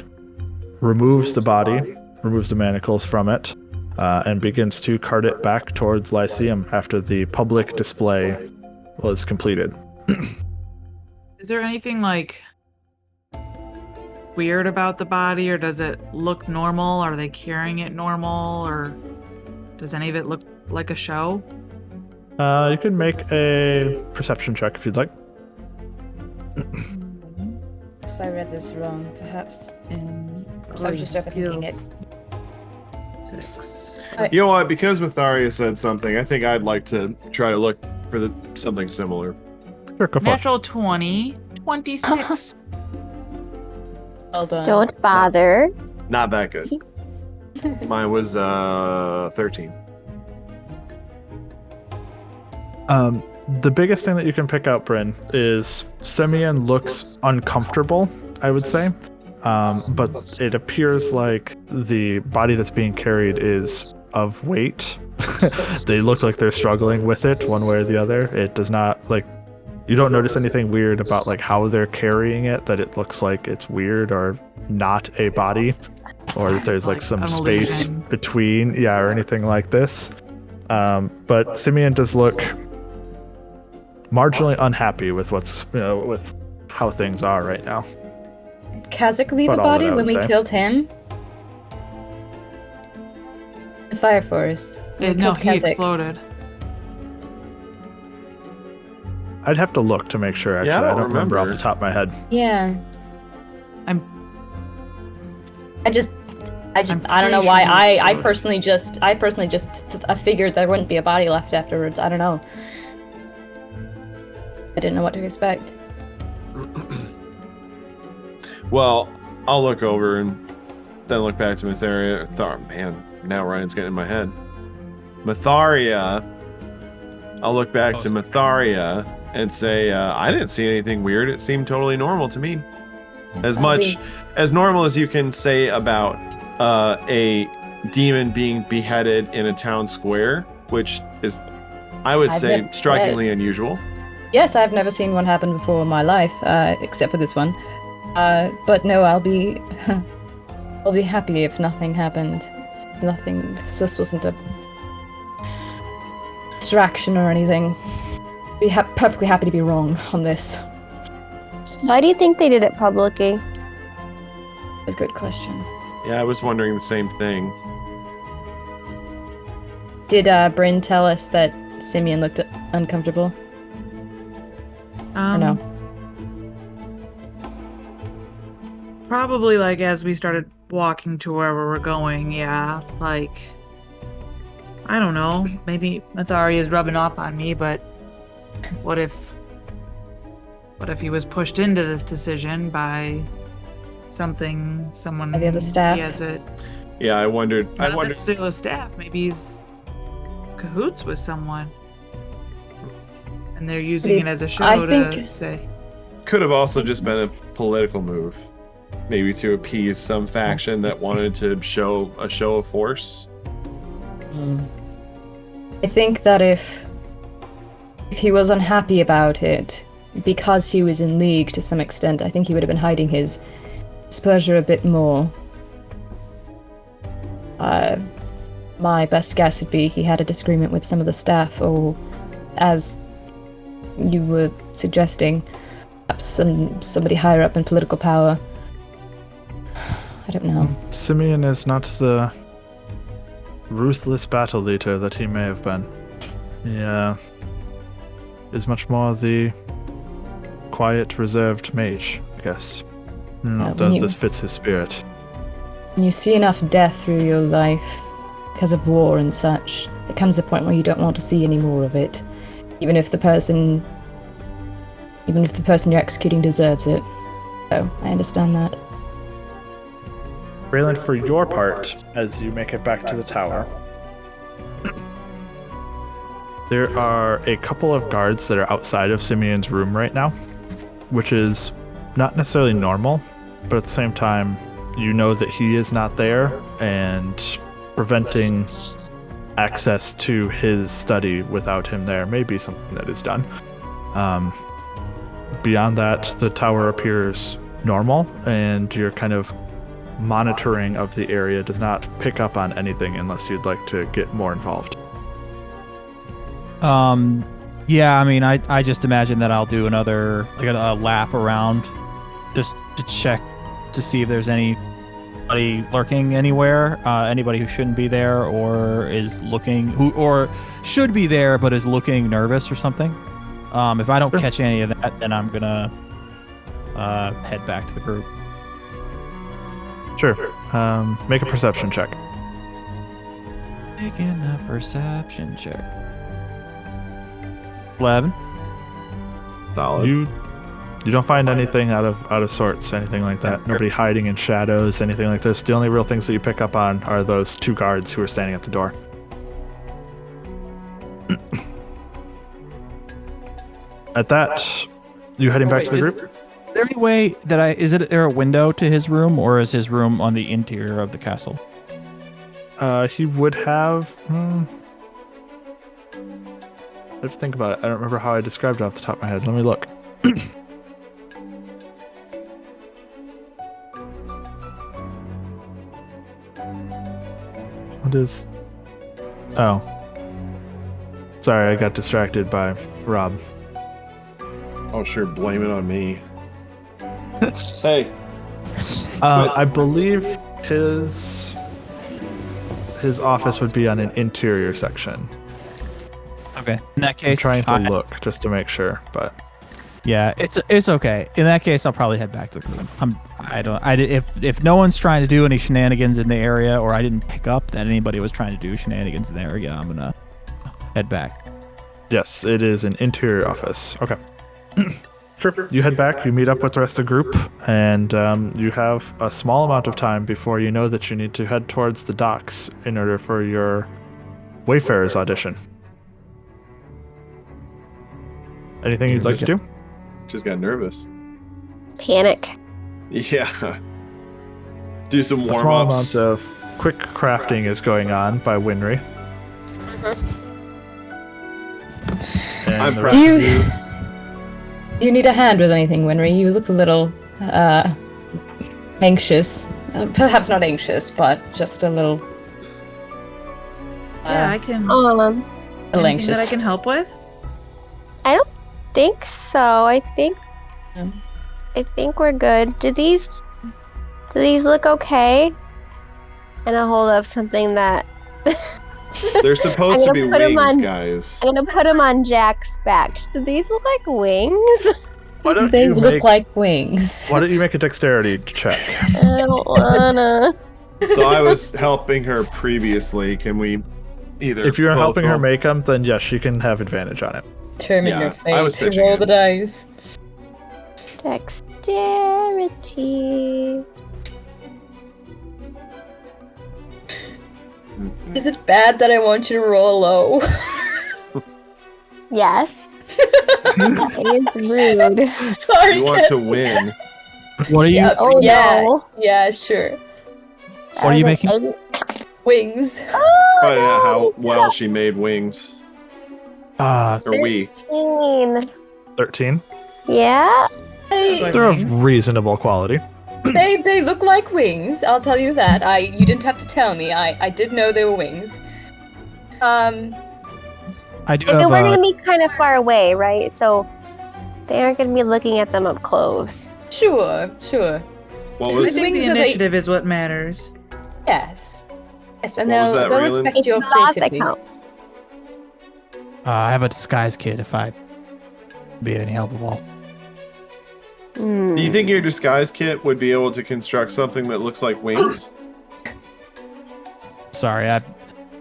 removes the body, removes the manacles from it, and begins to cart it back towards Lyceum after the public display was completed. Is there anything like weird about the body, or does it look normal? Are they carrying it normal, or does any of it look like a show? You can make a perception check if you'd like. So I read this wrong, perhaps. And So I was just overthinking it. 6. You know what? Because Myetharia said something, I think I'd like to try to look for something similar. Sure, go for it. Natural 20. 26. Well done. Don't bother. Not that good. Mine was 13. The biggest thing that you can pick out, Bryn, is Simeon looks uncomfortable, I would say. But it appears like the body that's being carried is of weight. They look like they're struggling with it one way or the other. It does not, you don't notice anything weird about how they're carrying it, that it looks like it's weird or not a body, or that there's some an space illusion. between, or anything like this. But Simeon does look marginally unhappy with with how things are right now. Did Kazakh leave a About all that body I when would we say. killed him? The fire forest. Yeah, We no, killed he Kazakh. exploded. I'd have to look to make sure, actually. Yeah, I I don't don't remember off the remember. top of my head. Yeah. I'm I don't know pretty why. sure he I exploded. personally just figured there wouldn't be a body left afterwards. I don't know. I didn't know what to expect. Well, I'll look over and then look back to Myetharia. Man, now Ryan's getting in my head. Myetharia. I'll look back to Myetharia and say, I didn't see anything weird. It seemed totally normal to me. As much as normal as you can say about a demon being beheaded in a town square, which is, I would say, strikingly unusual. Yes, I've never seen one happen before in my life, except for this one. But no, I'll be happy if nothing happened. If this wasn't a distraction or anything. Be perfectly happy to be wrong on this. Why do you think they did it publicly? That's a good question. Yeah, I was wondering the same thing. Did Bryn tell us that Simeon looked uncomfortable? Or no? Probably like as we started walking to where we were going, yeah. Like, I don't know. Maybe Myetharia is rubbing off on me, but what if he was pushed into this decision by someone? By the other staff? He has it. Yeah, I wondered. Not necessarily the staff. Maybe he's cahoots with someone, and they're using it as a show to say. Could have also just been a political move, maybe to appease some faction that wanted to show a show of force. I think that if he was unhappy about it, because he was in league to some extent, I think he would have been hiding his displeasure a bit more. My best guess would be he had a disagreement with some of the staff, or, as you were suggesting, perhaps somebody higher up in political power. I don't know. Simeon is not the ruthless battle leader that he may have been. He is much more the quiet, reserved mage, I guess. Not that this fits his spirit. When you see enough death through your life because of war and such, there comes a point where you don't want to see any more of it, even if the person you're executing deserves it. So I understand that. Rayland, for your part, as you make it back to the tower, there are a couple of guards that are outside of Simeon's room right now, which is not necessarily normal, but at the same time, you know that he is not there, and preventing access to his study without him there may be something that is done. Beyond that, the tower appears normal, and your kind of monitoring of the area does not pick up on anything unless you'd like to get more involved. Yeah, I mean, I just imagine that I'll do another, like a lap around just to check to see if there's anybody lurking anywhere, anybody who shouldn't be there or is looking, or should be there but is looking nervous or something. If I don't catch any of that, then I'm gonna head back to the group. Sure. Make a perception check. Making a perception check. 11. Solid. You don't find anything out of sorts, anything like that. Nobody hiding in shadows, anything like this. The only real things that you pick up on are those two guards who are standing at the door. At that, you heading back to the group? Is there any way that is there a window to his room, or is his room on the interior of the castle? He would have. I have to think about it. I don't remember how I described it off the top of my head. Let me look. What is? Oh. Sorry, I got distracted by Rob. Oh, sure. Blame it on me. Hey. I believe his office would be on an interior section. Okay. In that I'm case, trying to look just to make sure, but yeah, it's okay. In that case, I'll probably head back to the group. If no one's trying to do any shenanigans in the area, or I didn't pick up that anybody was trying to do shenanigans in the area, I'm gonna head back. yes, it is an interior office. Okay. Sure. You head back, you meet up with the rest of the group, and you have a small amount of time before you know that you need to head towards the docks in order for your Wayfarers audition. Anything you'd like to do? Just got nervous. Panic. Yeah. Do some A small warm-ups. amount of quick crafting is going on by Winry. And I'm the proud. rest of you, Do you need a hand with anything, Winry? You look a little anxious. Perhaps not anxious, but just a little. Yeah, I can. a little Anything that I anxious. can help with? I don't think so. I think No. we're good. Do these look okay? And I'll hold up something that They're supposed I'm to be gonna put 'em wings, on- guys. I'm gonna put them on Jack's back. Do these look like wings? why don't They you look make, like wings. why don't you make a dexterity check? I don't wanna. So I was helping her previously. Can we either? If you're both helping her roll? make them, then yes, you can have advantage on it. Determine Yeah, your I was fate. pitching Roll it. the dice. Dexterity. Is it bad that I want you to roll low? Yes. It is rude. Sorry, You want to Cassie. win. What are you? Yeah, Oh yeah, no. yeah, sure. What are you making? Wings. Finding out how well she made wings. Or we. 13. 13. Yeah. They're of reasonable quality. They look like wings. I'll tell you that. You didn't have to tell me. I did know they were wings. I do And have we're gonna be kind of far away, right? So they aren't gonna be looking at them up close. Sure. What I was? think wings the are they- initiative is what matters. Yes, and What was that, they'll Rayland? respect It's your not that creativity. counts. I have a disguise kit if I be of any help at all. Hmm. Do you think your disguise kit would be able to construct something that looks like wings? Sorry,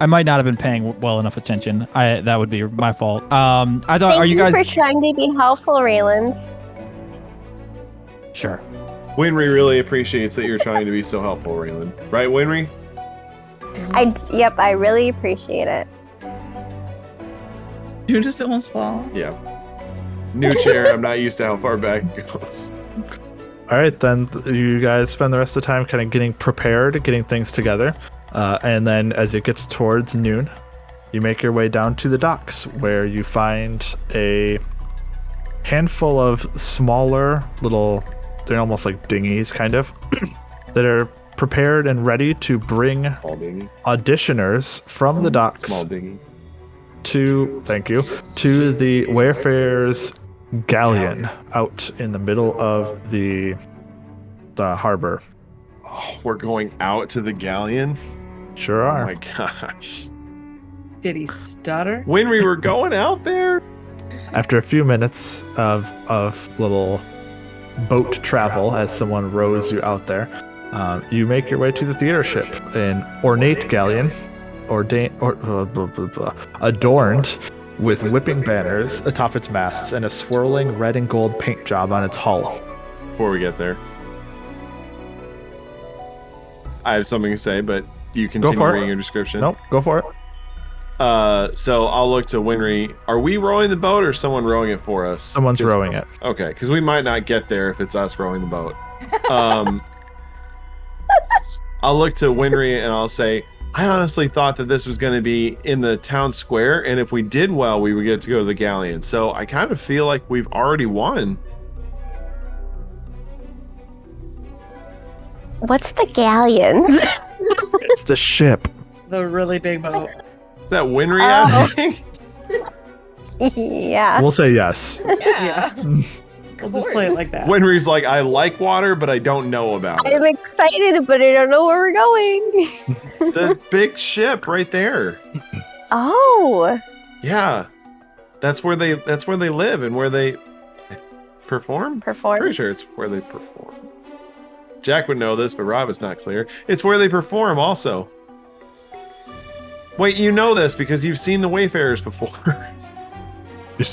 I might not have been paying well enough attention. That would be my fault. I thought, Thank are you you guys for trying to be helpful, Rayland. sure? Winry really appreciates that you're trying to be so helpful, Rayland. Right, Winry? Yep, I really appreciate it. You just almost fall. Yeah. New chair. I'm not used to how far back it goes. All right, then you guys spend the rest of the time kind of getting prepared, getting things together. And then as it gets towards noon, you make your way down to the docks where you find a handful of smaller little, they're almost like dinghies kind of, that are prepared and ready to bring Small dinghy. auditioners from the docks Small dinghy. to the Wayfarers galleon out in the middle of the harbor. Oh, we're going out to the galleon? Sure Oh are. my gosh. Did he stutter? Winry, we're going out there? After a few minutes of little boat travel as someone rows you out there, you make your way to the theater ship, an ornate galleon, adorned with whipping banners atop its masts and a swirling red and gold paint job on its hull. Before we get there, I have something to say, but you continue for it. reading your description. Nope, go for it. So I'll look to Winry. Are we rowing the boat or someone rowing it for us? Someone's 'Cause- rowing it. Okay, because we might not get there if it's us rowing the boat. I'll look to Winry and I'll say, I honestly thought that this was going to be in the town square, and if we did well, we would get to go to the galleon. So I kind of feel like we've already won. What's the galleon? It's the ship. The really big boat. Is that Winry Oh. asking? Yeah. We'll say yes. Yeah. We'll just play it like that. Winry's like, I like water, but I don't know about I'm it. excited, but I don't know where we're going. The big ship right there. Oh. Yeah. That's where they live and where they perform? Perform. Pretty sure it's where they perform. Jack would know this, but Rob is not clear. It's where they perform also. Wait, you know this because you've seen the Wayfarers before.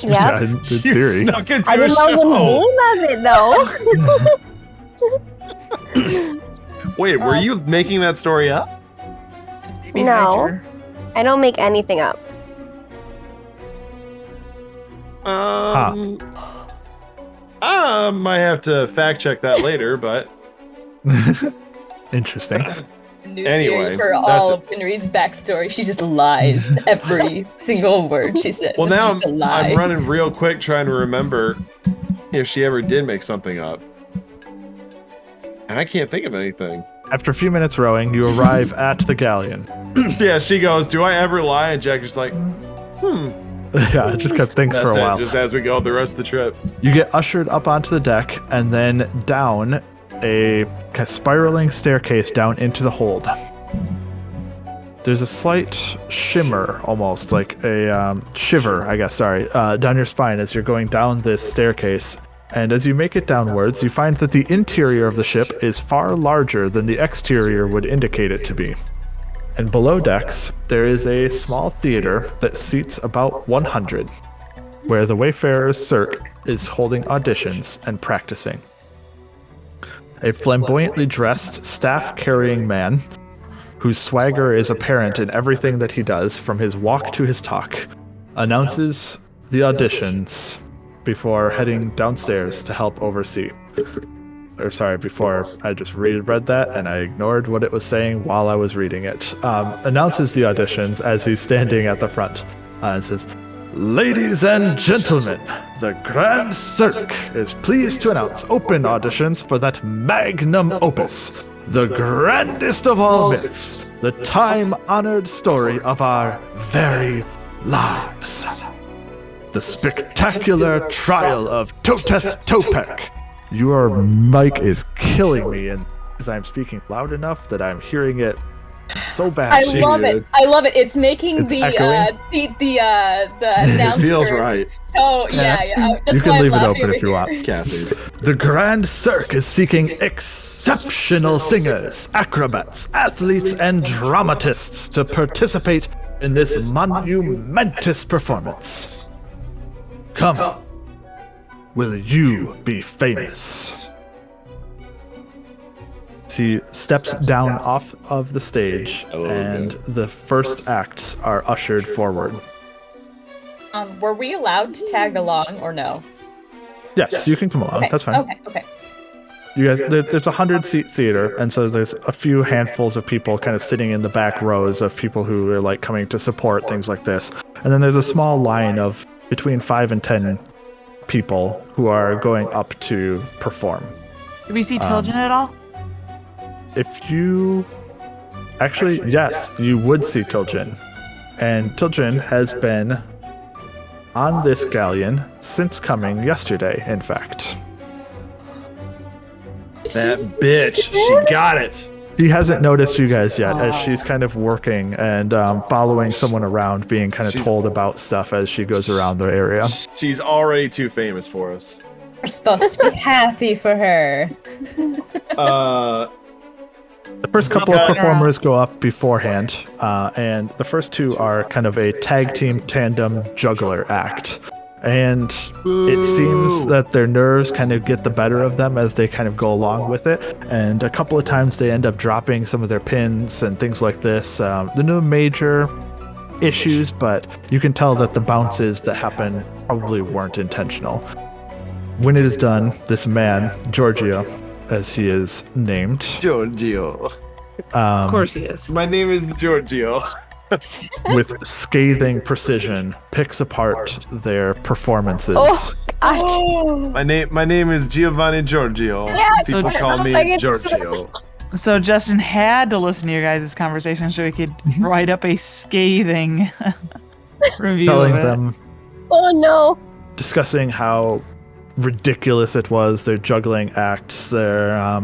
Yeah, in You theory. snuck into I a didn't know show. the name of it though. Wait, were you making that story up? Maybe No. Hydra. I don't make anything up. I might have to fact check that later, but Interesting. New Anyway, theory for that's all it. of Winry's backstory. She just lies every single word she says. well, It's now just a lie. I'm running real quick trying to remember if she ever did make something up. And I can't think of anything. After a few minutes rowing, you arrive at the galleon. Yeah, she goes, do I ever lie? And Jack is like, Yeah, just kind of thinks That's for a while. just as we go the rest of the trip. You get ushered up onto the deck and then down a kind of spiraling staircase down into the hold. There's a slight shimmer, almost like a shiver, I guess, down your spine as you're going down this staircase. And as you make it downwards, you find that the interior of the ship is far larger than the exterior would indicate it to be. And below decks, there is a small theater that seats about 100, where the Wayfarers Cirque is holding auditions and practicing. A flamboyantly dressed, staff-carrying man, whose swagger is apparent in everything that he does, from his walk to his talk, announces the auditions before heading downstairs to help oversee. Before I just read that and I ignored what it was saying while I was reading it. Announces the auditions as he's standing at the front and says, "Ladies and gentlemen, the Grand Cirque is pleased to announce open auditions for that magnum opus, the grandest of all myths, the time-honored story of our very lives. The spectacular trial of Toteth Topek." Your mic is killing me, and because I'm speaking loud enough that I'm hearing it so bad. I love it. I love it. It's making It's the echoing? the announcer feels right. so yeah. That's You can why leave I'm it laughing open if over you here. want. Cassie's. The Grand Cirque is seeking exceptional singers, acrobats, athletes, and dramatists to participate in this monumentous performance. Come, will you be famous? She steps down off of the stage, and the first acts are ushered forward. Were we allowed to tag along or no? Yes, you can come along. Okay. That's fine. Okay. You guys, there's a 100-seat theater, and so there's a few handfuls of people kind of sitting in the back rows of people who are like coming to support things like this. And then there's a small line of between 5 and 10 people who are going up to perform. Did we see Tilgen at all? If you actually, yes, you would see Tilgen. And Tilgen has been on this galleon since coming yesterday, in fact. That bitch. She got it. He hasn't noticed you guys yet, as she's kind of working and following someone around, being kind of told about stuff as she goes around the area. She's already too famous for us. We're supposed to be happy for her. The first couple of performers go up beforehand, and the first two are kind of a tag team tandem juggler act. And it seems that their nerves kind of get the better of them as they kind of go along with it. And a couple of times they end up dropping some of their pins and things like this. There are no major issues, but you can tell that the bounces that happen probably weren't intentional. When it is done, this man, Giorgio, as he is named, Giorgio. Of course he is. My name is Giorgio. with scathing precision, picks apart their performances. My name is Giovanni Giorgio. People call me Giorgio. So Justin had to listen to your guys' conversation so he could write up a scathing review Telling of it. them, Oh no. discussing how ridiculous it was, their juggling acts, their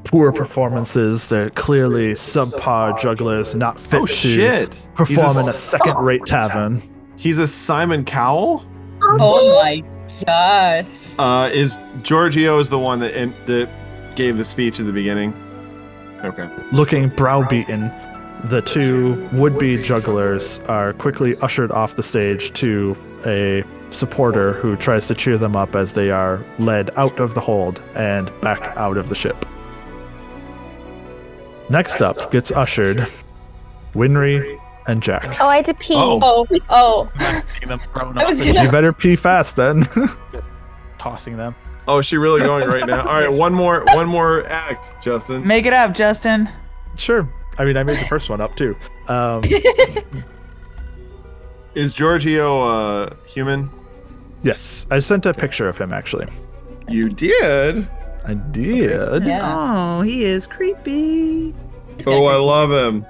poor performances, they're clearly subpar jugglers not fit Oh to shit! perform in a second-rate tavern. He's a Simon Cowell. Oh my gosh. Is Giorgio is the one that gave the speech at the beginning? Okay. Looking browbeaten, the two would-be jugglers are quickly ushered off the stage to a supporter who tries to cheer them up as they are led out of the hold and back out of the ship. Next up gets ushered Winry and Jack. Oh, I had to pee. Oh. Seeing them thrown I was up You gonna. better pee fast then. tossing them. Oh, is she really going right now? All right, one more act, Justin. Make it up, Justin. Sure. I mean, I made the first one up too. Is Giorgio human? Yes, I sent a picture of him actually. You did. I did. Yeah. Oh, he is creepy. Oh, I love him.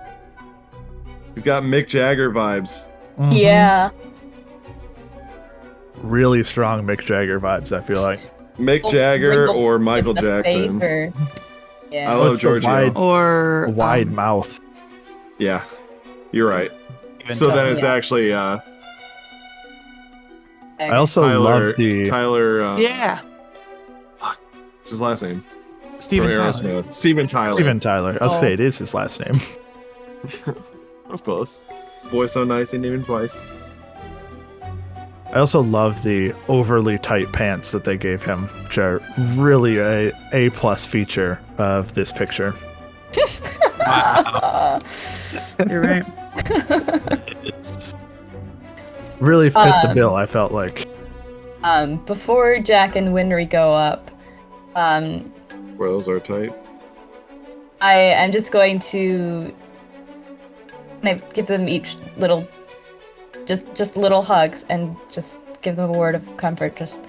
He's got Mick Jagger vibes. Mhm. Yeah. Really strong Mick Jagger vibes, I feel like. Mick Both Jagger wrinkled or Michael with the face Jackson. or- Yeah. I love It's the Giorgio. wide- Or Wide mouth. Yeah, you're right. Even So so- then it's Yeah. actually I also love the Tyler. yeah. What's his last name? Steven From Tyler. Aerosmith. Steven Tyler. Steven Tyler. I'll Oh. say it is his last name. That was close. Boy, so nice. He named him twice. I also love the overly tight pants that they gave him, which are really a A+ feature of this picture. You're right. It's Really fit the bill, I felt like. Before Jack and Winry go up, Well, those are tight. I am just going to give them each little, just little hugs and just give them a word of comfort. Just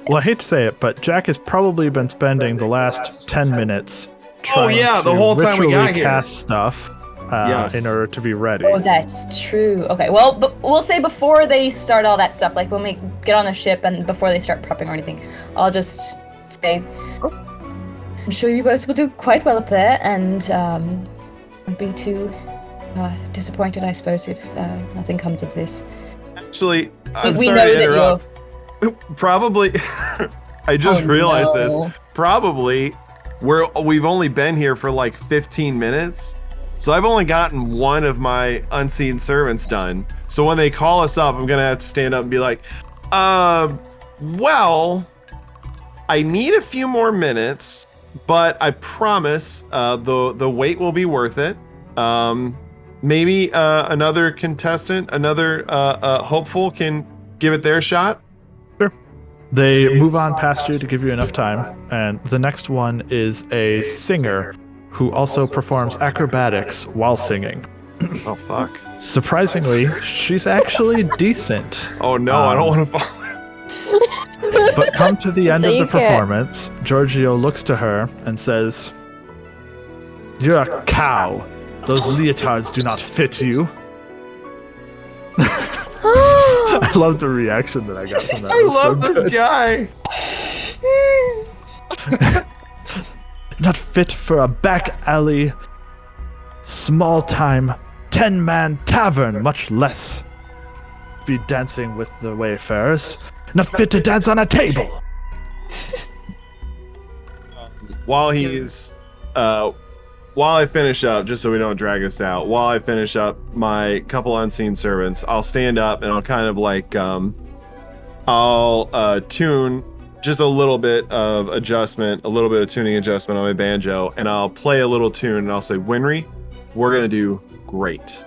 Well, I hate to say it, but Jack has probably been spending the last 10 minutes trying yeah, the to whole time we got ritually here. cast stuff Yes. in order to be ready. oh, that's true. Okay, well, we'll say before they start all that stuff, like when we get on the ship and before they start prepping or anything, I'll just say, I'm sure you both will do quite well up there, and won't be too disappointed, I suppose, if nothing comes of this. Actually, I'm we sorry know to that interrupt. Probably, I just realized this. Probably, we've only been here for like 15 minutes, so I've only gotten one of my unseen servants done. So when they call us up, I'm gonna have to stand up and be like, well, I need a few more minutes, but I promise the wait will be worth it. Maybe another contestant, another hopeful can give it their shot. They move on past you to give you enough time, and the next one is a singer who also performs acrobatics while singing. Oh fuck! Surprisingly, she's actually decent. Oh no, I don't want to fall. But come to the end of the Take it. performance, Giorgio looks to her and says, "You're a cow. Those leotards do not fit you." I love the reaction that I got from that. I It was so love this good. guy. Not fit for a back alley, small time, 10-man tavern, much less be dancing with the Wayfarers. Not fit to dance on a table. While I finish up, just so we don't drag this out, while I finish up my couple unseen servants, I'll stand up and I'll kind of like, I'll tune just a little bit of adjustment, a little bit of tuning adjustment on my banjo, and I'll play a little tune and I'll say, Winry, we're gonna do great.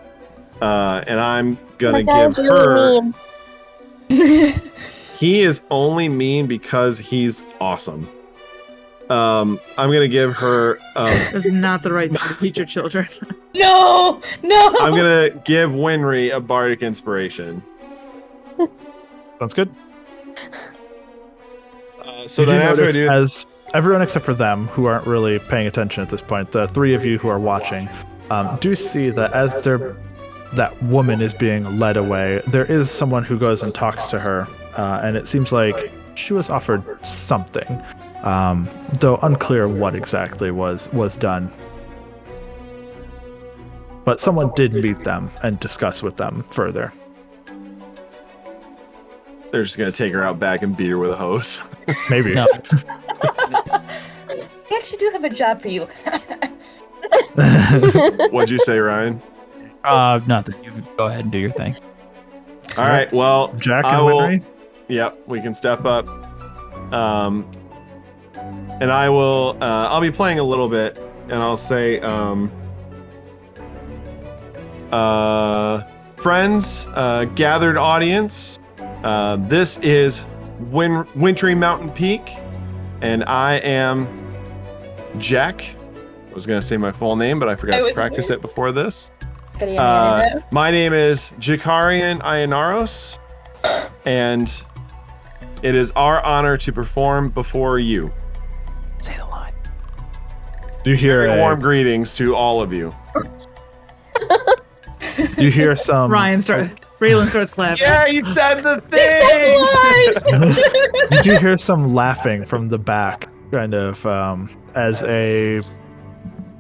And I'm gonna That give was really her. mean. He is only mean because he's awesome. I'm gonna give her. That's not the right thing to teach your children. No! I'm gonna give Winry a bardic inspiration. Sounds good. So You do then after I notice do, as everyone except for them, who aren't really paying attention at this point, the three of you who are watching, do see that as that woman is being led away, there is someone who goes and talks to her, and it seems like she was offered something, though unclear what exactly was done. But someone did meet them and discuss with them further. They're just gonna take her out back and beat her with a hose. Maybe. No. We actually do have a job for you. What'd you say, Ryan? Nothing. You go ahead and do your thing. All right. Well, Jack I and will. Winry? Yep, we can step up. And I will. I'll be playing a little bit, and I'll say, friends, gathered audience. This is Wintry Mountain Peak, and I am Jack. I was gonna say my full name, but I forgot to practice it before this. My name is Jakarian Ionaros, and it is our honor to perform before you. Say the line. You hear Warm greetings to all of you. You hear some. Rayland starts clapping. Yeah, you said the thing. You do hear some laughing from the back, kind of, as a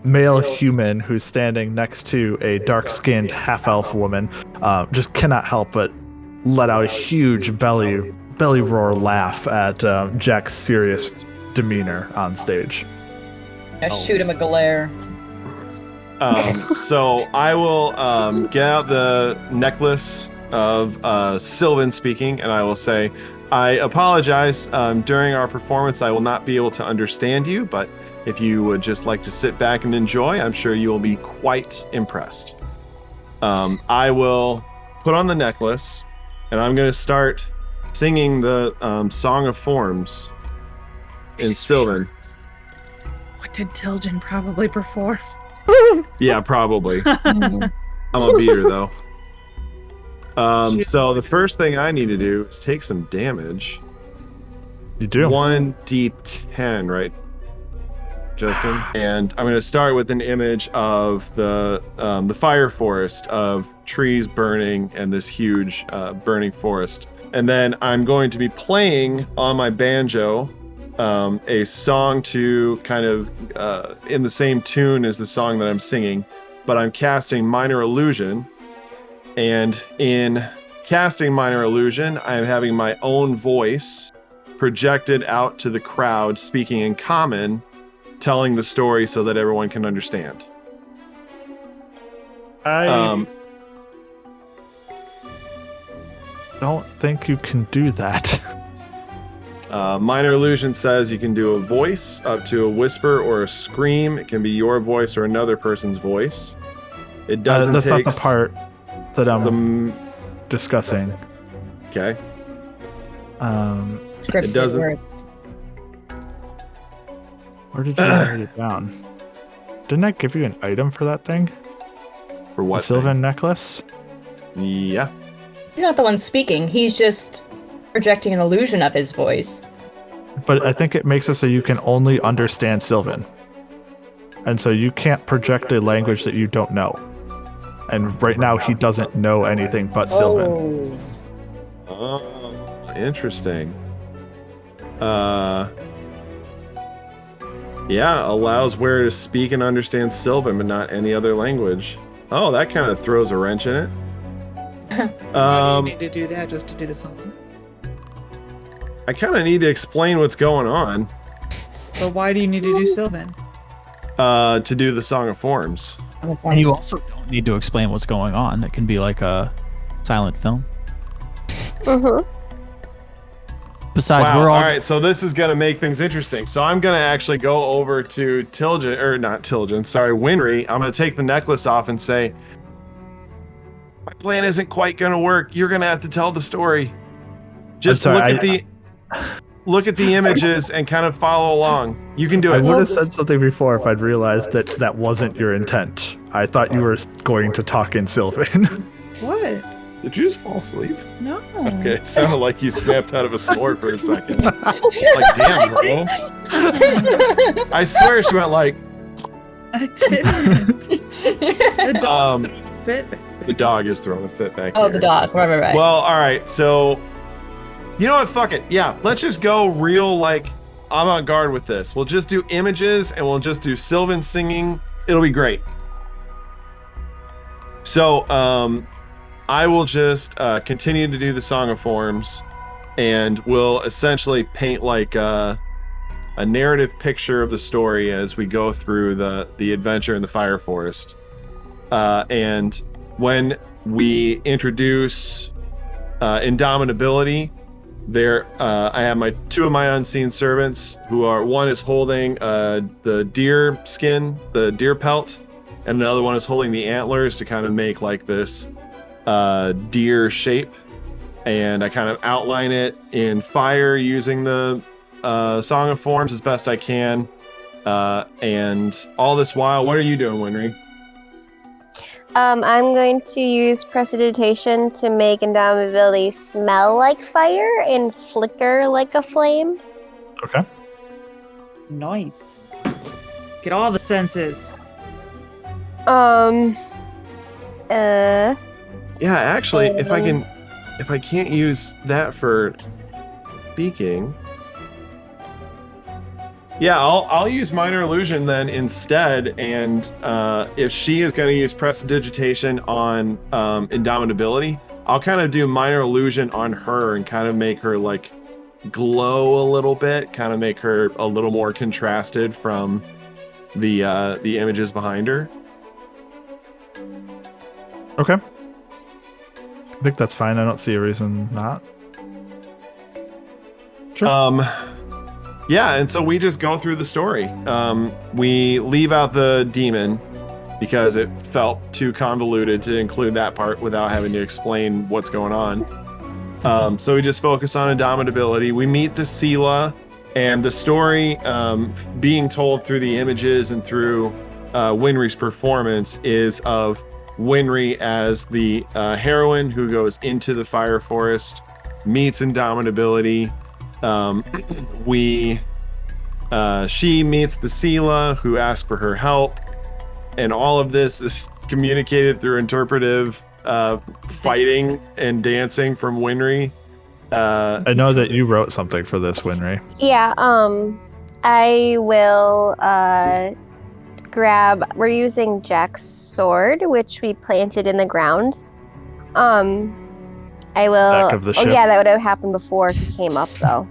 male human who's standing next to a dark-skinned half-elf woman just cannot help but let out a huge belly roar laugh at Jack's serious demeanor on stage. I shoot him a glare. So I will get out the necklace of Sylvan speaking, and I will say, I apologize. During our performance, I will not be able to understand you, but if you would just like to sit back and enjoy, I'm sure you will be quite impressed. I will put on the necklace, and I'm going to start singing the Song of Forms in Sylvan. What did Tilgen probably perform? Yeah, probably. I'm a beater, though. So the first thing I need to do is take some damage. You do? 1d10, right, Justin? And I'm going to start with an image of the fire forest of trees burning and this huge burning forest. And then I'm going to be playing on my banjo a song to kind of in the same tune as the song that I'm singing, but I'm casting Minor Illusion. And in casting Minor Illusion, I'm having my own voice projected out to the crowd, speaking in common, telling the story so that everyone can understand. I don't think you can do that. Minor Illusion says you can do a voice up to a whisper or a scream. It can be your voice or another person's voice. It doesn't that's take not the part that I'm discussing. Okay. Scripted doesn't- words. Where did you write it down? Didn't I give you an item for that thing? For what? The Sylvan necklace? thing? Yeah. He's not the one speaking. He's just projecting an illusion of his voice. But I think it makes it so you can only understand Sylvan. And so you can't project a language that you don't know. And right now he doesn't know anything but Sylvan. Oh, interesting. Yeah, allows wearer to speak and understand Sylvan, but not any other language. Oh, that kind of throws a wrench in it. Why do you need to do that just to do the song? I kind of need to explain what's going on But why do you need to do Sylvan? to do the Song of Forms. And you also don't need to explain what's going on. It can be like a silent film. Mm-hmm. Besides, Wow, we're all all right, so this is going to make things interesting. So I'm going to actually go over to Winry. I'm going to take the necklace off and say, my plan isn't quite going to work. You're going to have to tell the story. Just sorry, look at the images and kind of follow along. You can do I it. would have said something before if I'd realized that that wasn't your intent. I thought you were going to talk in Sylvan. What? Did you just fall asleep? No. Okay, it sounded like you snapped out of a snore for a second. Like, damn, bro. I swear she went like, I didn't. The dog's throwing a fit. the dog is throwing a fit back Oh, here. the dog. Right. Well, all right. So You know what? Fuck it. Yeah, let's just go real like avant-garde with this. We'll just do images and we'll just do Sylvan singing. It'll be great. So, I will just continue to do the Song of Forms, and we'll essentially paint like a narrative picture of the story as we go through the adventure in the Fire Forest. And when we introduce Indomitability, I have two of my unseen servants who are, one is holding the deer skin, the deer pelt, and another one is holding the antlers to kind of make like this deer shape. And I kind of outline it in fire using the Song of Forms as best I can. And all this while, what are you doing, Winry? I'm going to use prestidigitation to make Indomitability smell like fire and flicker like a flame. Okay. Nice. Get all the senses. Yeah, actually, if I can't use that for speaking, yeah, I'll use minor illusion then instead. And if she is going to use prestidigitation on Indomitability, I'll kind of do minor illusion on her and kind of make her like glow a little bit, kind of make her a little more contrasted from the images behind her. Okay. I think that's fine. I don't see a reason not. Sure. Yeah, and so we just go through the story. We leave out the demon because it felt too convoluted to include that part without having to explain what's going on. So we just focus on Indomitability. We meet the Sela, and the story being told through the images and through Winry's performance is of Winry as the heroine who goes into the Fire Forest, meets Indomitability. She meets the Sela who asks for her help, and all of this is communicated through interpretive fighting and dancing from Winry. I know that you wrote something for this, Winry. Yeah, I will we're using Jack's sword, which we planted in the ground. I will. Back of the ship. Yeah, that would have happened before he came up, though.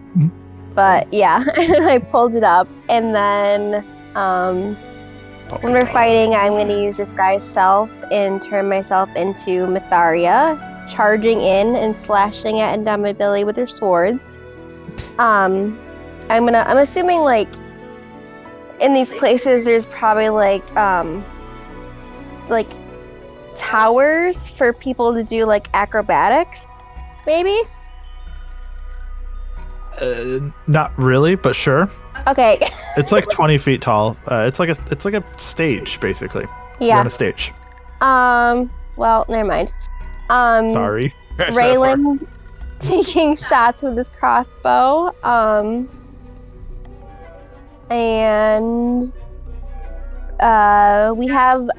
But yeah, I pulled it up, and then when we're fighting, I'm going to use Disguise Self and turn myself into Myetharia, charging in and slashing at Indomitability with her swords. I'm assuming like in these places, there's probably like towers for people to do like acrobatics, maybe. Not really, but sure. Okay. It's like 20 feet tall. It's like a stage, basically. Yeah. You're on a stage. Well, never mind. Sorry. Rayland taking shots with his crossbow. And we have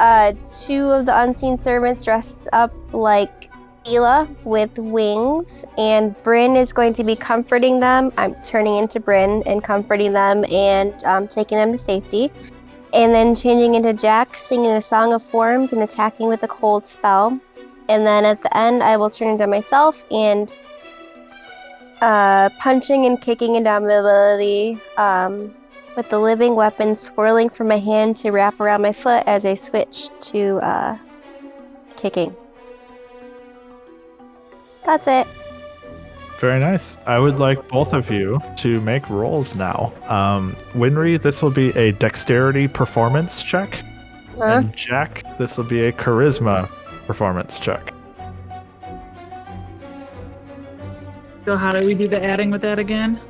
two of the unseen servants dressed up like Ela with wings, and Bryn is going to be comforting them. I'm turning into Bryn and comforting them and taking them to safety. And then changing into Jack, singing a Song of Forms and attacking with a cold spell. And then at the end, I will turn into myself and punching and kicking Indomitability with the living weapon swirling from my hand to wrap around my foot as I switch to kicking. That's it. Very nice. I would like both of you to make rolls now. Winry, this will be a dexterity performance check. And Jack, this will be a charisma performance check. So how do we do the adding with that again?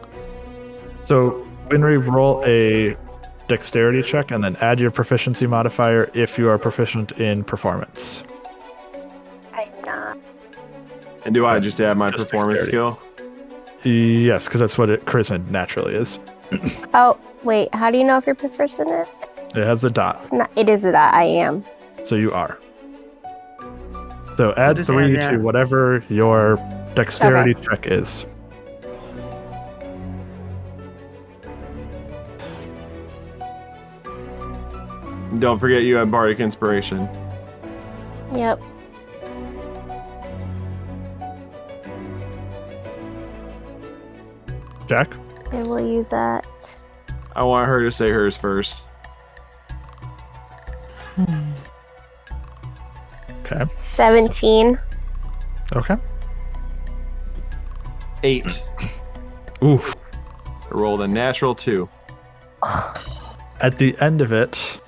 So Winry, roll a dexterity check and then add your proficiency modifier if you are proficient in performance. I'm not. And do I just add my Just performance dexterity. skill? Yes, because that's what charisma naturally is. Oh, wait. How do you know if you're proficient in it? It has a dot, It's not, it is a dot. I am. so you are. So add just 3 add to that. whatever your dexterity check is. Don't forget you have bardic inspiration. Yep. Jack? I will use that. I want her to say hers first. Okay. 17. Okay. 8. Oof. I rolled a natural 2. At the end of it,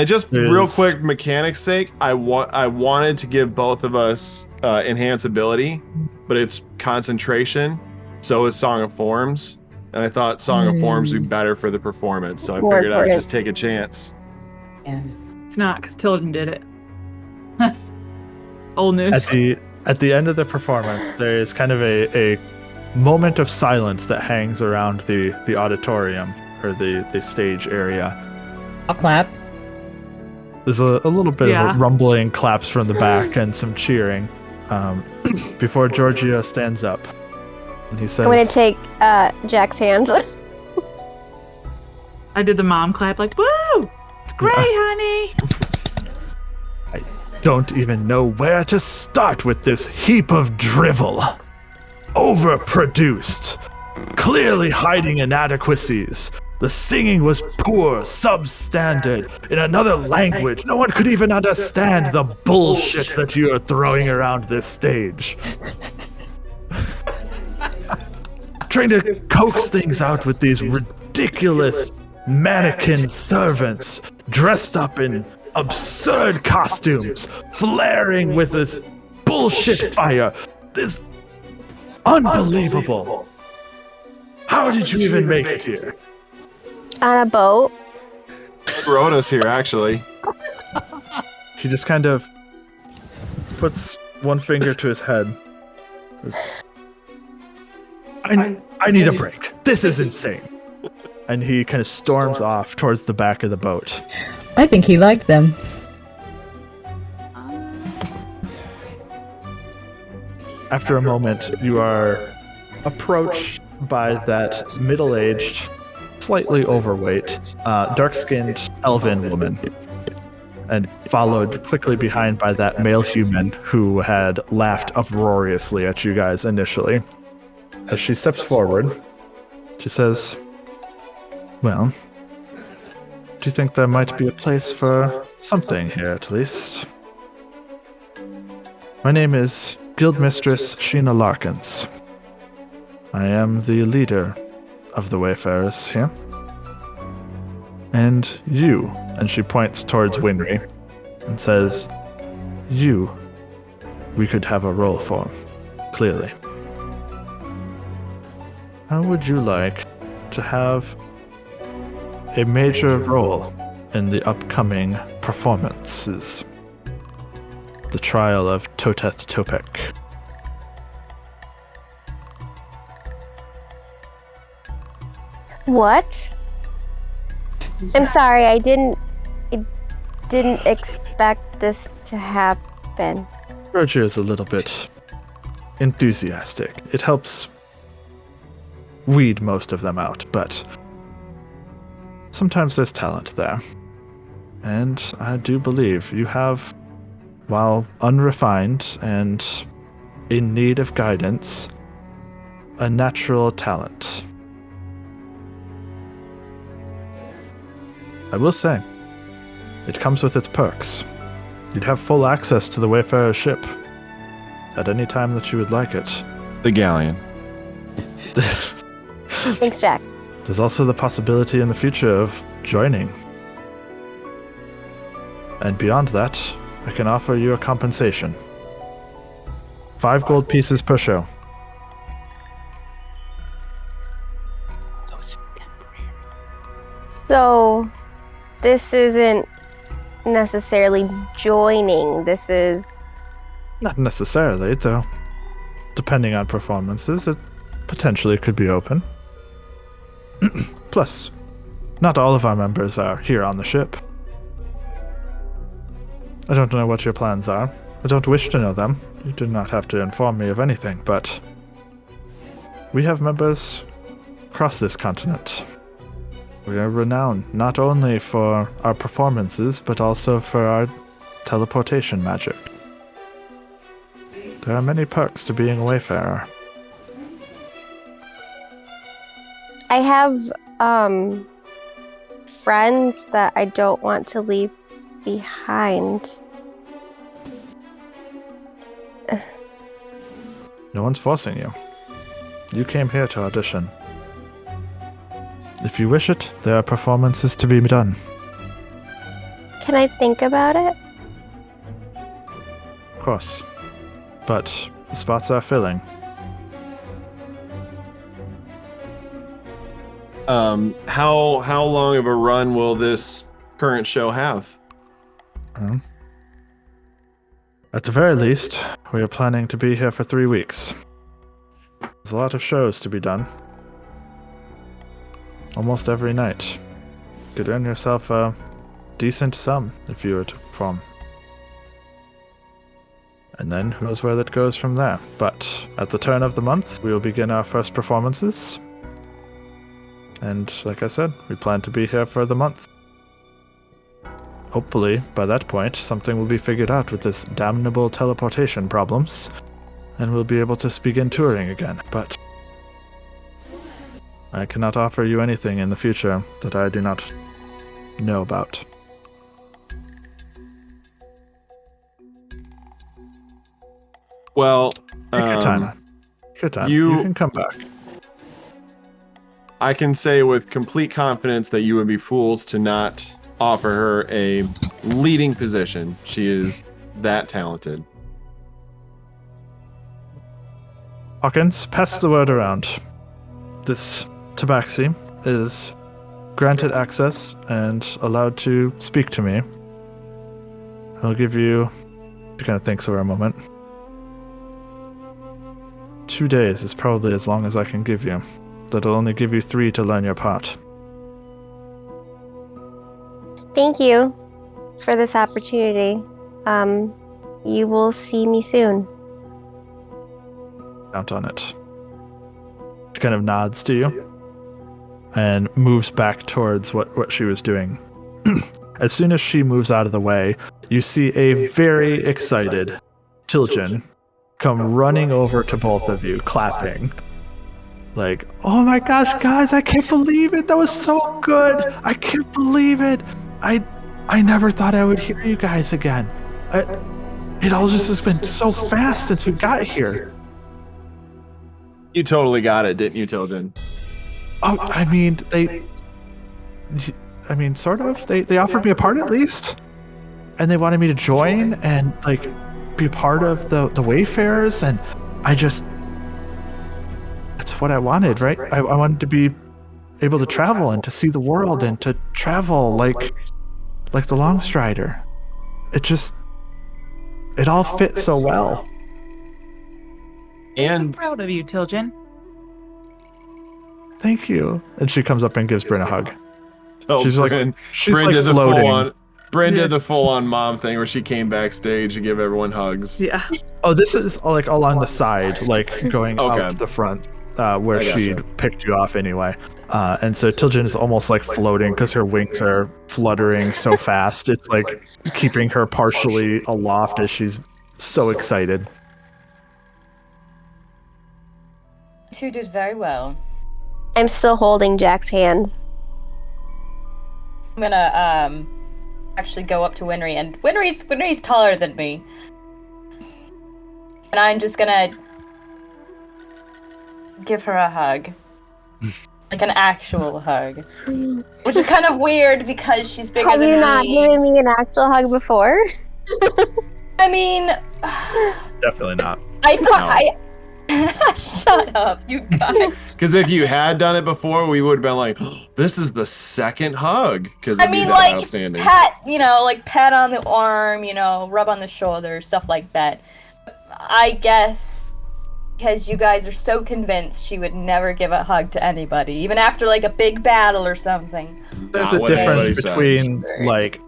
Just real is- quick, mechanics sake, I wanted to give both of us enhance ability, but it's concentration. So is Song of Forms, and I thought Song of Forms would be better for the performance. So I More figured I would important. just take a chance. Yeah. It's not because Tilden did it. Old news. at the end of the performance, there is kind of a moment of silence that hangs around the auditorium or the stage area. I'll clap. There's a little bit of Yeah. a rumbling, claps from the back, and some cheering before Giorgio stands up. And he says, I'm gonna take Jack's hands. I did the mom clap like, woo! It's great, honey! don't even know where to start with this heap of drivel. Overproduced. Clearly hiding inadequacies. The singing was poor, substandard, in another language. No one could even understand the bullshit that you are throwing around this stage. Trying to coax things out with these ridiculous mannequin servants dressed up in absurd costumes, flaring with this bullshit fire. This unbelievable. How did you even make it here? On a boat. Who wrote us here, actually? He just kind of puts one finger to his head. I need a break. This is insane. And he kind of storms off towards the back of the boat. I think he liked them. After a moment, you are approached by that middle-aged, slightly overweight, dark-skinned elven woman, and followed quickly behind by that male human who had laughed uproariously at you guys initially. As she steps forward, she says, "Well, do you think there might be a place for something here at least? My name is Guildmistress Sheena Larkins. I am the leader of the Wayfarers here. And you," and she points towards Winry and says, "You, we could have a role for, clearly. How would you like to have a major role in the upcoming performances? The trial of Toteth Topek." What? I'm sorry, I didn't expect this to happen. Roger is a little bit enthusiastic. It helps weed most of them out, but sometimes there's talent there. And I do believe you have, while unrefined and in need of guidance, a natural talent. I will say, it comes with its perks. You'd have full access to the Wayfarer ship at any time that you would like it. The galleon. Thanks, Jack. There's also the possibility in the future of joining. And beyond that, I can offer you a compensation. 5 gold pieces per show. So, this isn't necessarily joining. This is... Not necessarily, though. Depending on performances, it potentially could be open. Plus, not all of our members are here on the ship. I don't know what your plans are. I don't wish to know them. You do not have to inform me of anything, but we have members across this continent. We are renowned not only for our performances, but also for our teleportation magic. There are many perks to being a Wayfarer. I have friends that I don't want to leave behind. No one's forcing you. You came here to audition. If you wish it, there are performances to be done. Can I think about it? Of course. But the spots are filling. How long of a run will this current show have? At the very least, we are planning to be here for 3 weeks. There's a lot of shows to be done. Almost every night. Could earn yourself a decent sum if you were to perform. And then who knows where that goes from there. But at the turn of the month, we will begin our first performances. And like I said, we plan to be here for the month. Hopefully, by that point, something will be figured out with this damnable teleportation problems, and we'll be able to begin touring again. But I cannot offer you anything in the future that I do not know about. Well, Take your time. Take your time. You can come back. I can say with complete confidence that you would be fools to not offer her a leading position. She is that talented. Hawkins, pass the word around. This Tabaxi is granted access and allowed to speak to me. I'll give you... She kind of thinks over a moment. 2 days is probably as long as I can give you. That'll only give you 3 to learn your part. Thank you for this opportunity. You will see me soon. Count on it. She kind of nods to you and moves back towards what she was doing. As soon as she moves out of the way, you see a very excited Tiljan come running over to both of you, clapping. Like, oh my gosh, guys, I can't believe it. That was so good. I can't believe it. I never thought I would hear you guys again. It all just has been so fast since we got here. You totally got it, didn't you, Tilden? Oh, I mean, sort of. They offered me a part at least. And they wanted me to join and, like, be a part of the Wayfarers. And I just... That's what I wanted, right? I wanted to be able to travel and to see the world and to travel like the Longstrider. It all fit so well. I'm proud of you, Tiljan. Thank you. And she comes up and gives Bryn a hug. She's Bryn did the floating. Bryn did the full-on mom thing where she came backstage to give everyone hugs. Yeah. Oh, this is like along the side, like going out the front, where she'd picked you off anyway. And so Tiljan is almost like floating because her wings are fluttering so fast. It's like keeping her partially aloft as she's so excited. You did very well. I'm still holding Jack's hand. I'm gonna actually go up to Winry, and Winry's taller than me. And I'm just gonna give her a hug. Like an actual hug. Which is kind of weird because she's bigger than me. Have you not given me an actual hug before? I mean... Definitely not. Shut up, you guys. Because if you had done it before, we would have been like, oh, this is the second hug. I mean, like, pat on the arm, rub on the shoulder, stuff like that. I guess because you guys are so convinced she would never give a hug to anybody, even after, like, a big battle or something. There's a difference between, like,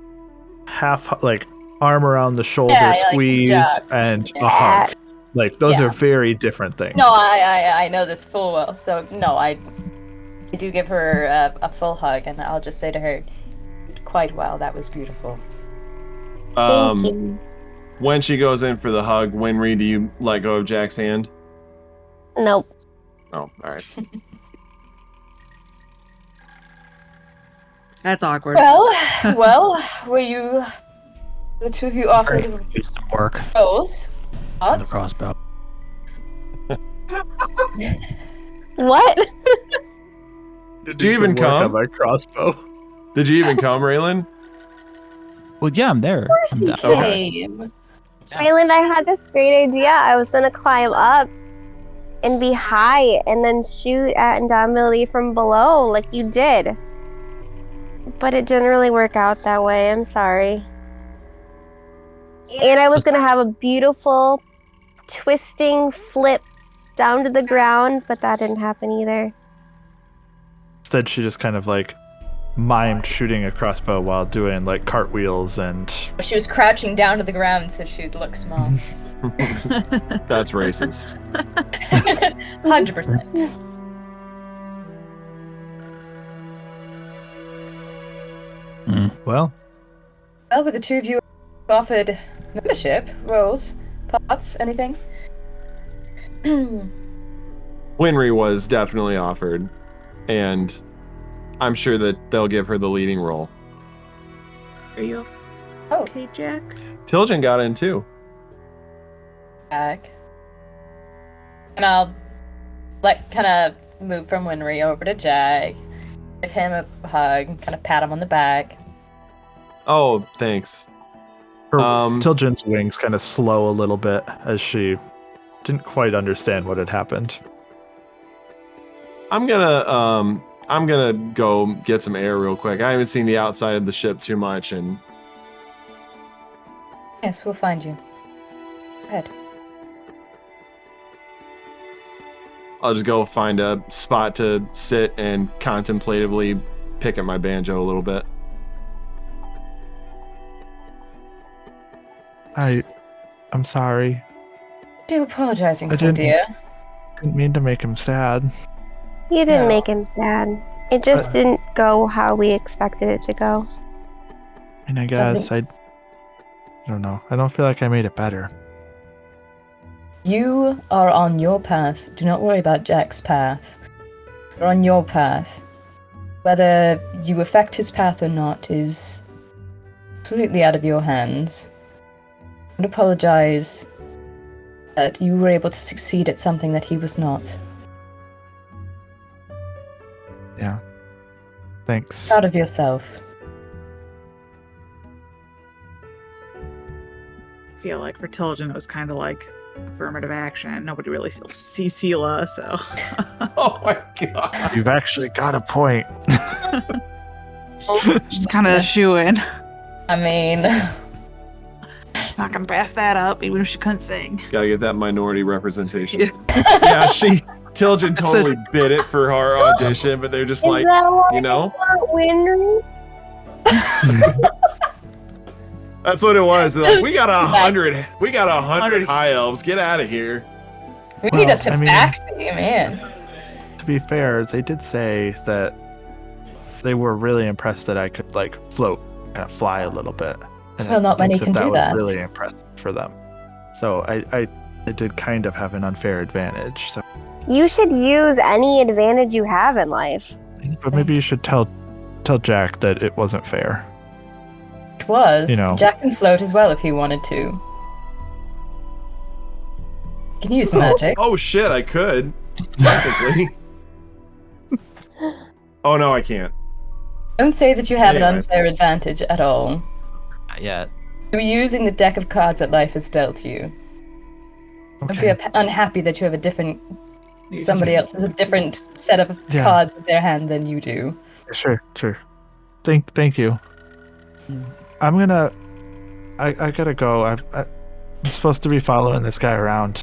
arm around the shoulder squeeze and a hug. Like, those are very different things. No, I know this full well, so no, I do give her a full hug, and I'll just say to her, "Quite well. That was beautiful." Thank you. When she goes in for the hug, Winry, do you let go of Jack's hand? Nope. Oh, all right. That's awkward. Well, were you the two of you offered Do some work roles? on the Thoughts? crossbow. What? Did you even come? On my crossbow. Did you even come, Rayland? Well, yeah, I'm there. Of course he Okay. came. Rayland, I had this great idea. I was gonna climb up and be high and then shoot at Indomitability from below like you did. But it didn't really work out that way. I'm sorry. And I was gonna have a beautiful twisting flip down to the ground, but that didn't happen either. Instead, she just kind of like mimed shooting a crossbow while doing like cartwheels and. She was crouching down to the ground so she'd look small. That's racist. 100%. Well, Well, with the two of you offered membership, roles, pots, anything? Winry was definitely offered, and I'm sure that they'll give her the leading role. Are you Oh. okay, Jack? Tilgen got in too. Back. And I'll kind of move from Winry over to Jack, give him a hug, kind of pat him on the back. Oh, thanks. her Um, Tilgen's wings kind of slow a little bit as she didn't quite understand what had happened. I'm gonna go get some air real quick. I haven't seen the outside of the ship too much, and Yes, we'll find you. Go ahead. I'll just go find a spot to sit and contemplatively pick at my banjo a little bit. I'm sorry. Do apologizing I for, didn't- dear. Didn't mean to make him sad. You didn't No. make him sad. It just didn't go how we expected it to go. And I guess I don't know. I don't feel like I made it better. You are on your path. Do not worry about Jack's path. You're on your path. Whether you affect his path or not is completely out of your hands. And apologize that you were able to succeed at something that he was not. Yeah. Thanks. Proud of yourself. I feel like for Tilgen, it was kind of like affirmative action. Nobody really sees Sela, so. Oh my god! You've actually got a point. Just kind of shoo-in. I mean, Not gonna pass that up, even if she couldn't sing. Gotta get that minority representation. Yeah. Yeah, Tilgen totally bid it for her audition, but they're just Is like, that why you know? Winry? That's what it was. They're like, we got 100 high elves. Get out of here. we need a Well, I mean- Tabaxi, man. To be fair, they did say that they were really impressed that I could like float and fly a little bit. And Well, I not many think can do that. was really impressive for them. So I did kind of have an unfair advantage. So, You should use any advantage you have in life. but maybe you should tell Jack that it wasn't fair. It was. You know. Jack can float as well if he wanted to. Can use magic. Oh shit, I could. Technically. Oh no, I can't. Don't say that you have an Anyway. unfair advantage at all. Not yet. You're using the deck of cards that life has dealt you. Don't be unhappy that you have a different. Somebody else has a different set of Yeah. cards in their hand than you do. Sure. Thank you. I'm gonna. I gotta go. I'm supposed to be following this guy around.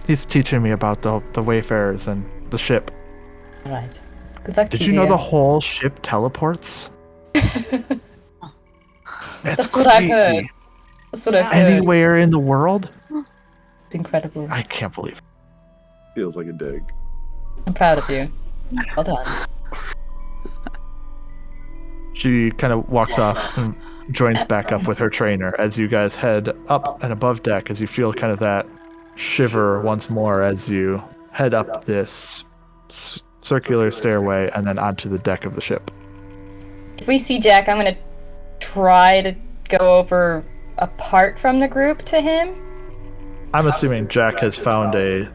He's teaching me about the Wayfarers and the ship. Right. Good luck Did to you know dear. the whole ship teleports? That's what I've heard. That's what I've heard. Anywhere in the world? It's incredible. I can't believe it. Feels like a dig. I'm proud of you. Well done. She kind of walks off and joins back up with her trainer as you guys head up and above deck, as you feel kind of that shiver once more as you head up this circular stairway and then onto the deck of the ship. If we see Jack, I'm gonna try to go over apart from the group to him. I'm assuming Jack has found a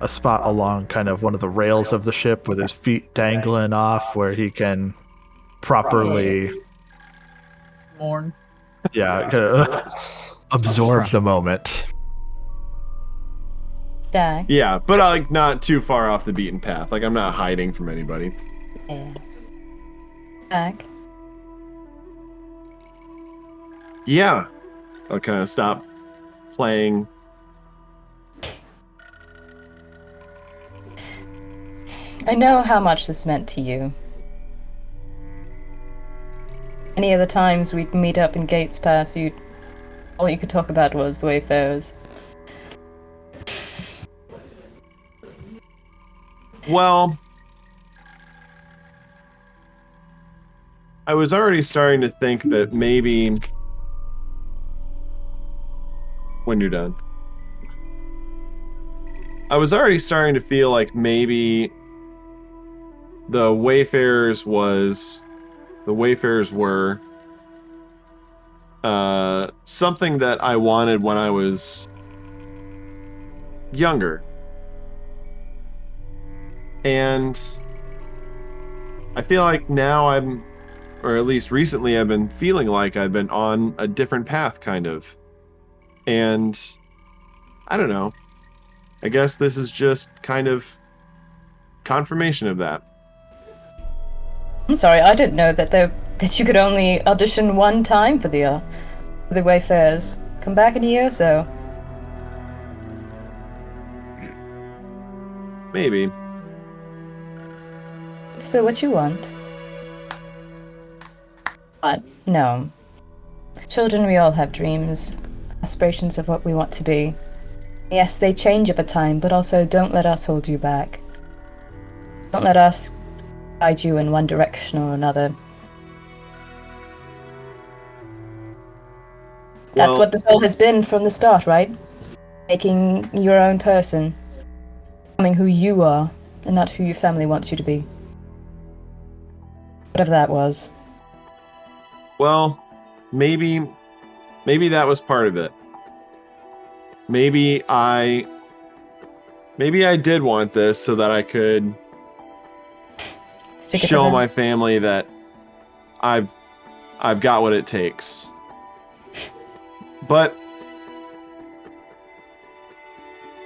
spot along kind of one of the rails of the ship with his feet dangling off where he can properly Mourn. kind of absorb the moment. Jack. Yeah, but like not too far off the beaten path. Like I'm not hiding from anybody. Yeah. Jack. Yeah. I'll kind of stop playing. I know how much this meant to you. Any of the times we'd meet up in Gates Pass, all you could talk about was the Wayfarers. Well, I was already starting to think that maybe when you're done. I was already starting to feel like maybe the Wayfarers were something that I wanted when I was younger. And I feel like now or at least recently I've been feeling like I've been on a different path, kind of. And I don't know. I guess this is just kind of confirmation of that. I'm sorry, I didn't know that you could only audition one time for the Wayfarers. Come back in a year or so. Maybe. So what you want? But no. Children, we all have dreams, aspirations of what we want to be. Yes, they change over time, but also don't let us hold you back. Don't let us guide you in one direction or another. That's what this all has been from the start, right? Making your own person. Becoming who you are, and not who your family wants you to be. Whatever that was. Well, maybe that was part of it. Maybe I did want this so that I could show my family that I've got what it takes. But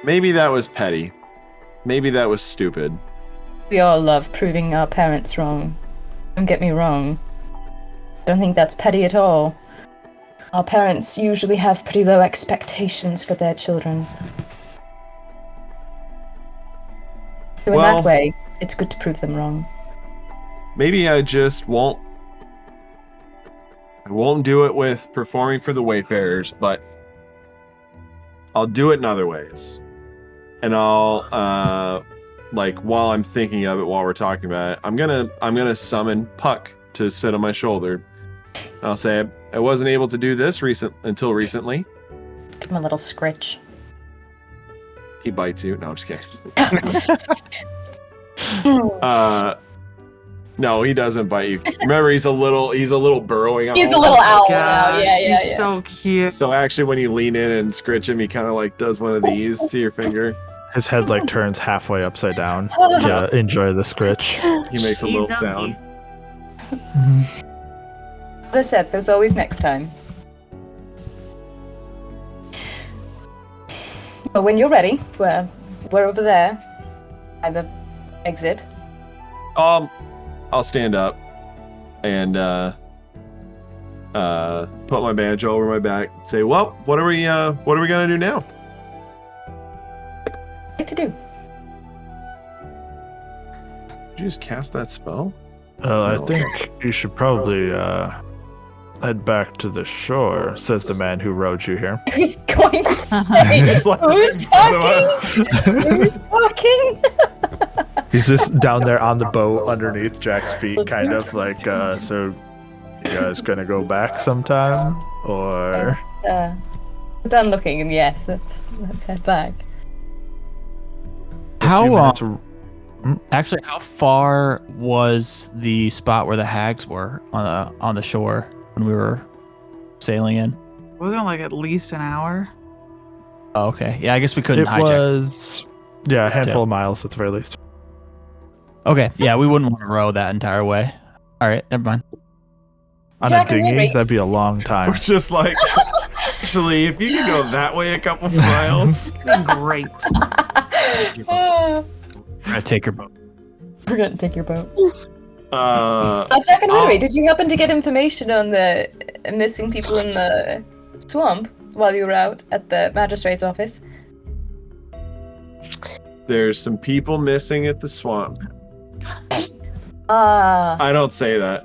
maybe that was petty. Maybe that was stupid. We all love proving our parents wrong. Don't get me wrong. I don't think that's petty at all. Our parents usually have pretty low expectations for their children. So in that way, it's good to prove them wrong. Maybe I just won't do it with performing for the Wayfarers, but I'll do it in other ways. And I'll like while I'm thinking of it, while we're talking about it, I'm gonna summon Puck to sit on my shoulder. I'll say I wasn't able to do this until recently. Give him a little scritch. He bites you. No, I'm just kidding. No, he doesn't bite you. Remember, he's a little burrowing. He's a little owl now. Yeah, Yeah. he's so cute. So actually, when you lean in and scritch him, he kind of like does one of these to your finger. His head like turns halfway upside down to enjoy the scritch. He makes a little sound. As I said, there's always next time. Well, when you're ready, we're over there. By the exit. I'll stand up and put my badge over my back. Say, well, what are we gonna do now? What to do? Did you just cast that spell? I think you should probably head back to the shore, says the man who rowed you here. Who's going to say? Like, Who's talking? Who's talking? He's just down there on the boat underneath Jack's feet, kind of like, so You guys gonna go back sometime, or Done looking, and yes, let's head back. Actually, how far was the spot where the hags were on the shore when we were sailing in? Wasn't it like at least an hour? Oh, okay. Yeah, I guess we couldn't it hijack. was a handful of miles at the very least. Okay, yeah, we wouldn't want to row that entire way. All right, never mind. On Jack a and dinghy, Winry. that'd be a long We're time. just like, actually, if you could go that way a couple miles. Great. We're We're gonna take your boat. gonna take your boat. Jack Jack and Winry, did you happen to get information on the missing people in the swamp while you were out at the magistrate's office? There's some people missing at the swamp. I don't say that.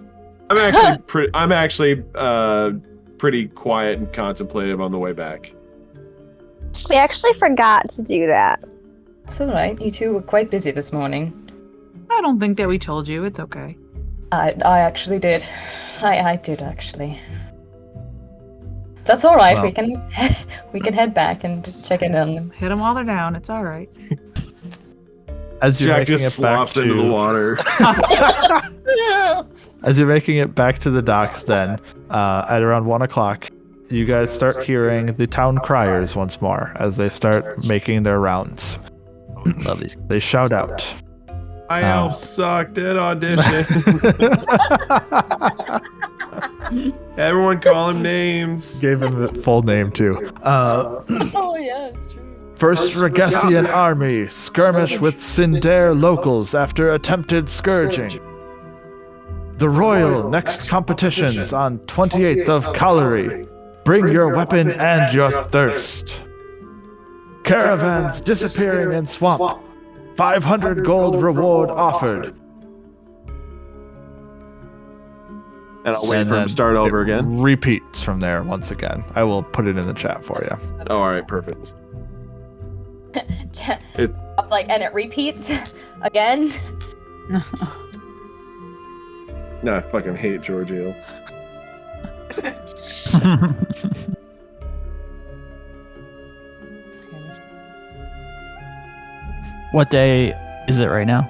I'm actually pretty quiet and contemplative on the way back. We actually forgot to do that. It's alright, you two were quite busy this morning. I don't think that we told you. It's okay. I actually did. I did actually. That's alright, Well. we can head back and just check in on them. Hit them while they're down. It's all right. As you're Jack making just it back slops into the water. As you're making it back to the docks, then at around 1 o'clock, you guys start hearing the town criers once more as they start making their rounds. Love these. They shout out. I elf sucked at audition. Everyone call him names. Gave him the full name too. Oh yeah, it's true. First Regessian army skirmish with Sindare locals after attempted scourging. The royal next competitions on 28th of Calary. Bring your weapon and your thirst. Caravans disappearing in swamp. 500 gold reward offered. And I'll wait And for him then to start over it again. Repeats from there once again. I will put it in the chat for you. Oh, all right, perfect. I was like, and it repeats again. No, I fucking hate Giorgio. What day is it right now?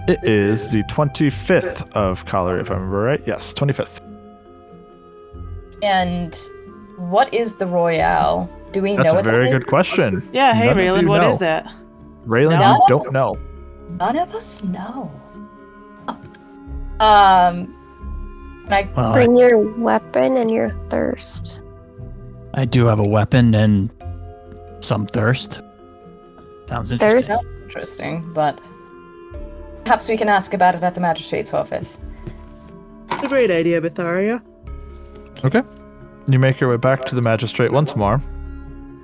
It is the 25th of Calary, if I remember right. Yes, 25th. And what is the Royale? Do we That's know a what that very is? good question. Yeah, hey, None of Rayland, you what know. is that? Rayland, None you of don't us? know. None of us know. Like, Well, Bring your weapon and your thirst. I do have a weapon and some thirst. Sounds interesting. sounds interesting, but perhaps we can ask about it at the magistrate's office. It's a great idea, Myetharia. Okay. You make your way back to the magistrate once more.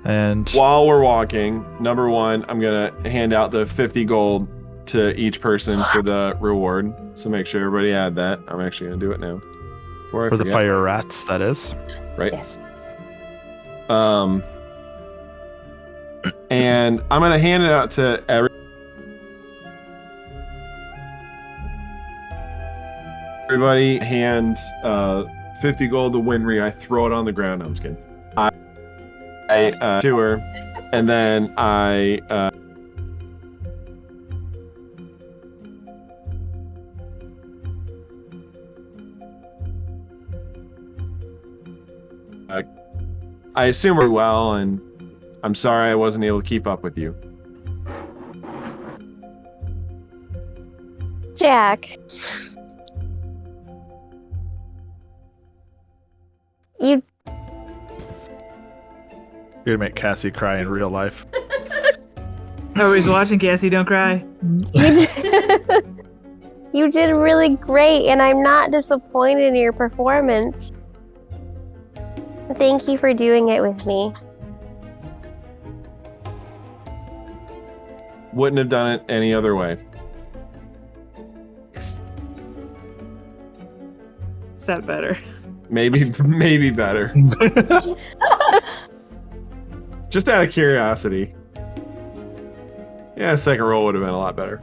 And While we're walking, number one, I'm gonna hand out the 50 gold to each person for the reward. So make sure everybody add that. I'm actually gonna do it now. Before I for the forget. fire rats, that is. Right. Yes. And I'm gonna hand it out to everybody. Hand 50 gold to Winry. I throw it on the ground. No, I'm just kidding. I to her, and then I assume we're well, and I'm sorry I wasn't able to keep up with you. Jack. You You're gonna make Cassie cry in real life. Nobody's watching, Cassie. Don't cry. you did really great, and I'm not disappointed in your performance. Thank you for doing it with me. Wouldn't have done it any other way. Is that better? Maybe better. Just out of curiosity. Yeah, a second roll would have been a lot better.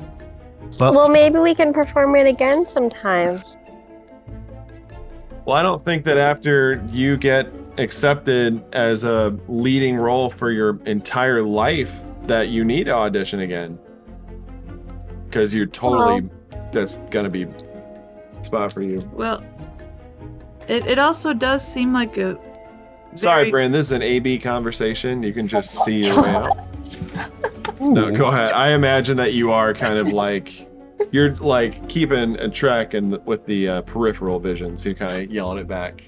Well, maybe we can perform it again sometime. Well, I don't think that after you get accepted as a leading role for your entire life that you need to audition again. Because you're totally, that's gonna be a spot for you. Well, it also does seem like a. Sorry, Bryn, this is an AB conversation. You can just see your way out. No, go ahead. I imagine that you are kind of like, you're like keeping a track with the peripheral vision, so you're kind of yelling it back.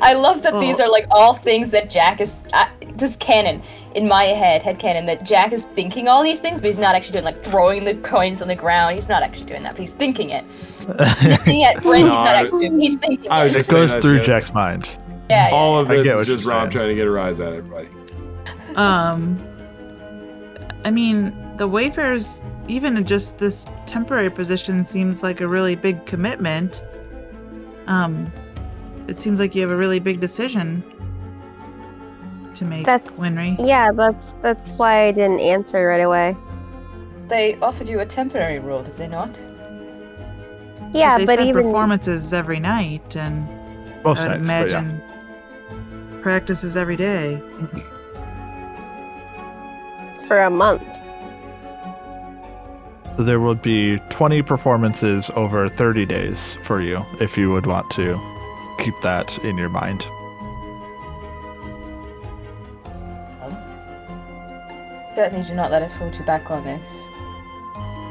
I love that these are like all things that Jack is, this is canon in my head canon, that Jack is thinking all these things, but he's not actually doing, like throwing the coins on the ground. He's not actually doing that, but he's thinking it. Sniffing at Bryn, he's not actually doing it. He's thinking it. It goes through Jack's mind. Yeah. All of this is is just Rob trying to get a rise out of everybody. I mean, the Wayfarers, even in just this temporary position, seems like a really big commitment. It seems like you have a really big decision to make, Winry. Yeah, that's why I didn't answer right away. They offered you a temporary role, did they not? Yeah, they but said even performances every night, and Most I'd nights, but yeah. imagine practices every day. for a month. There would be 20 performances over 30 days for you if you would want to keep that in your mind. Certainly do not let us hold you back on this.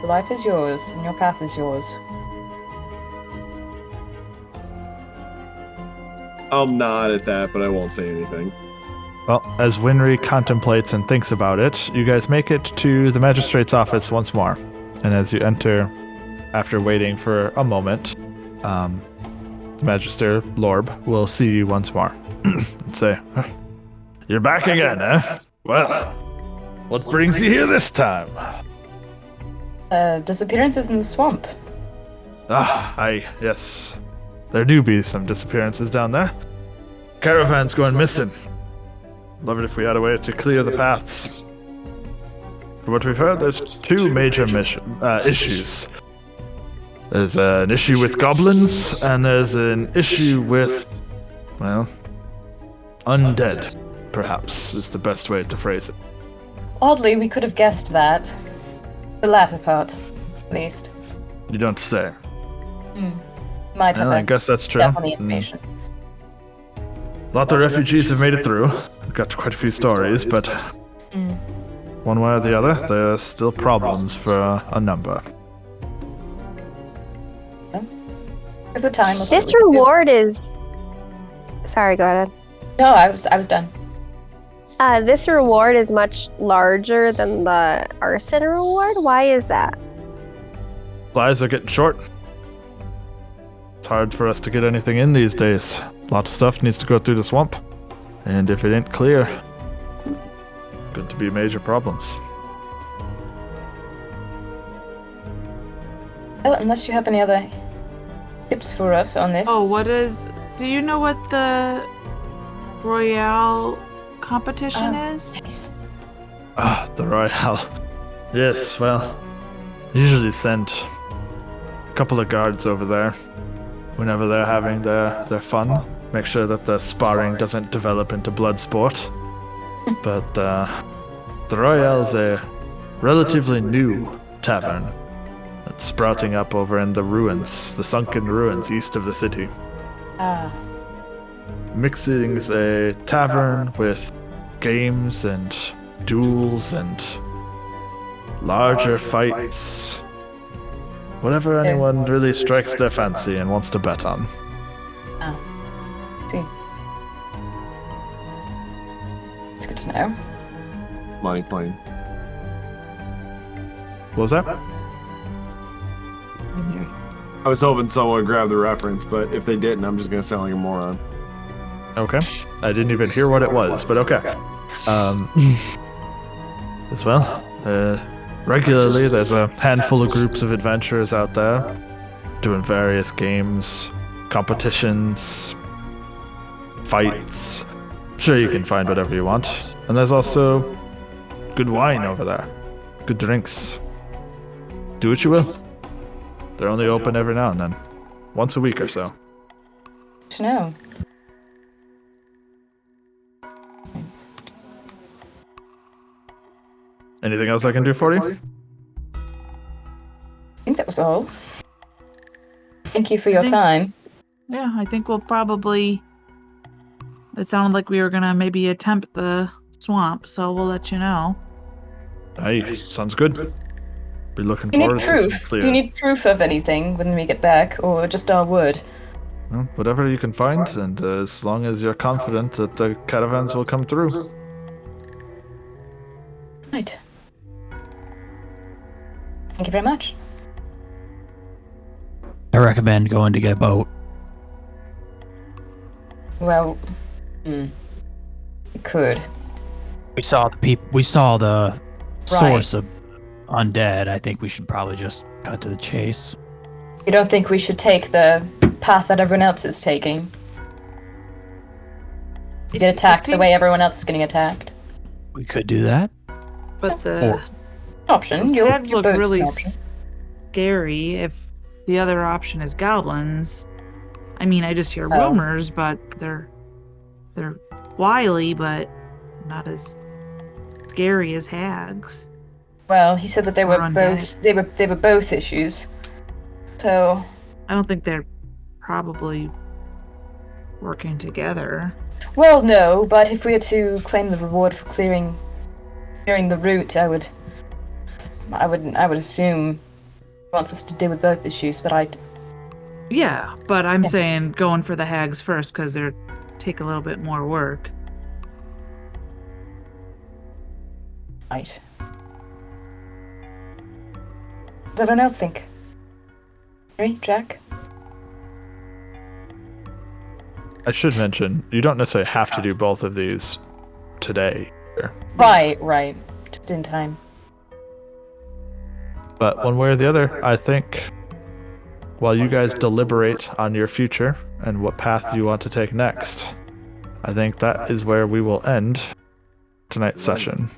Your life is yours, and your path is yours. I'll nod at that, but I won't say anything. Well, as Winry contemplates and thinks about it, you guys make it to the magistrate's office once more. And as you enter, after waiting for a moment, Magister Lorb will see you once more and say, "You're back again, eh? Well, what brings you here this time?" Disappearances in the swamp. Yes. There do be some disappearances down there. Caravans going missing. Love it if we had a way to clear the paths. From what we've heard, there's two major issues. There's an issue with goblins, and there's an issue with, well, undead, perhaps, is the best way to phrase it. Oddly, we could have guessed that. The latter part, at least. You don't say. Might have. Well, I guess that's true. Definitely information. A lot of refugees have made it through. We've got quite a few stories, but one way or the other, there's still problems for a number. If the time was This reward is. Sorry, go ahead. No, I was done. This reward is much larger than the arson reward. Why is that? Supplies are getting short. It's hard for us to get anything in these days. A lot of stuff needs to go through the swamp. And if it ain't clear, going to be major problems. Well, unless you have any other tips for us on this. Do you know what the Royale competition is? Nice. The Royale. Yes, well, usually send a couple of guards over there whenever they're having their fun. Make sure that the sparring doesn't develop into blood sport. But the Royale's a relatively new tavern that's sprouting up over in the ruins, the sunken ruins east of the city. Mixing a tavern with games and duels and larger fights. Whatever anyone really strikes their fancy and wants to bet on. See. It's good to know. Money plane. What was that? I was hoping someone would grab the reference, but if they didn't, I'm just gonna sound like a moron. Okay. I didn't even hear what it was, but okay. As well, regularly there's a handful of groups of adventurers out there doing various games, competitions, fights. Sure, you can find whatever you want. And there's also good wine over there. Good drinks. Do what you will. They're only open every now and then. Once a week or so. To know. Anything else I can do for you? I think that was all. Thank you for your time. Yeah, I think we'll probably. It sounded like we were gonna maybe attempt the swamp, so we'll let you know. Hey, sounds good. Be looking Do you forward need to some proof? clear. Do you need proof of anything when we get back, or just our word? Well, whatever you can find, and as long as you're confident that the caravans will come through. Right. Thank you very much. I recommend going to get a boat. Well, we could. We saw the Right. source of undead. I think we should probably just cut to the chase. You don't think we should take the path that everyone else is taking? Get attacked the way everyone else is getting attacked. We could do that. But the Option. those Your hags look boat's really an option. scary. If the other option is goblins, I mean, I just hear Oh. rumors, but they're wily, but not as scary as hags. Well, he said that they Or were undead. both. They were both issues. So. I don't think they're probably working together. Well, no, but if we were to claim the reward for clearing the route, I would assume he wants us to deal with both issues, but Yeah, but I'm Yeah. saying going for the hags first because they're take a little bit more work. Right. What does everyone else think? Henry, Jack? I should mention, you don't necessarily have to do both of these today. Right. Just in time. But one way or the other, I think while you guys deliberate on your future and what path you want to take next, I think that is where we will end tonight's session.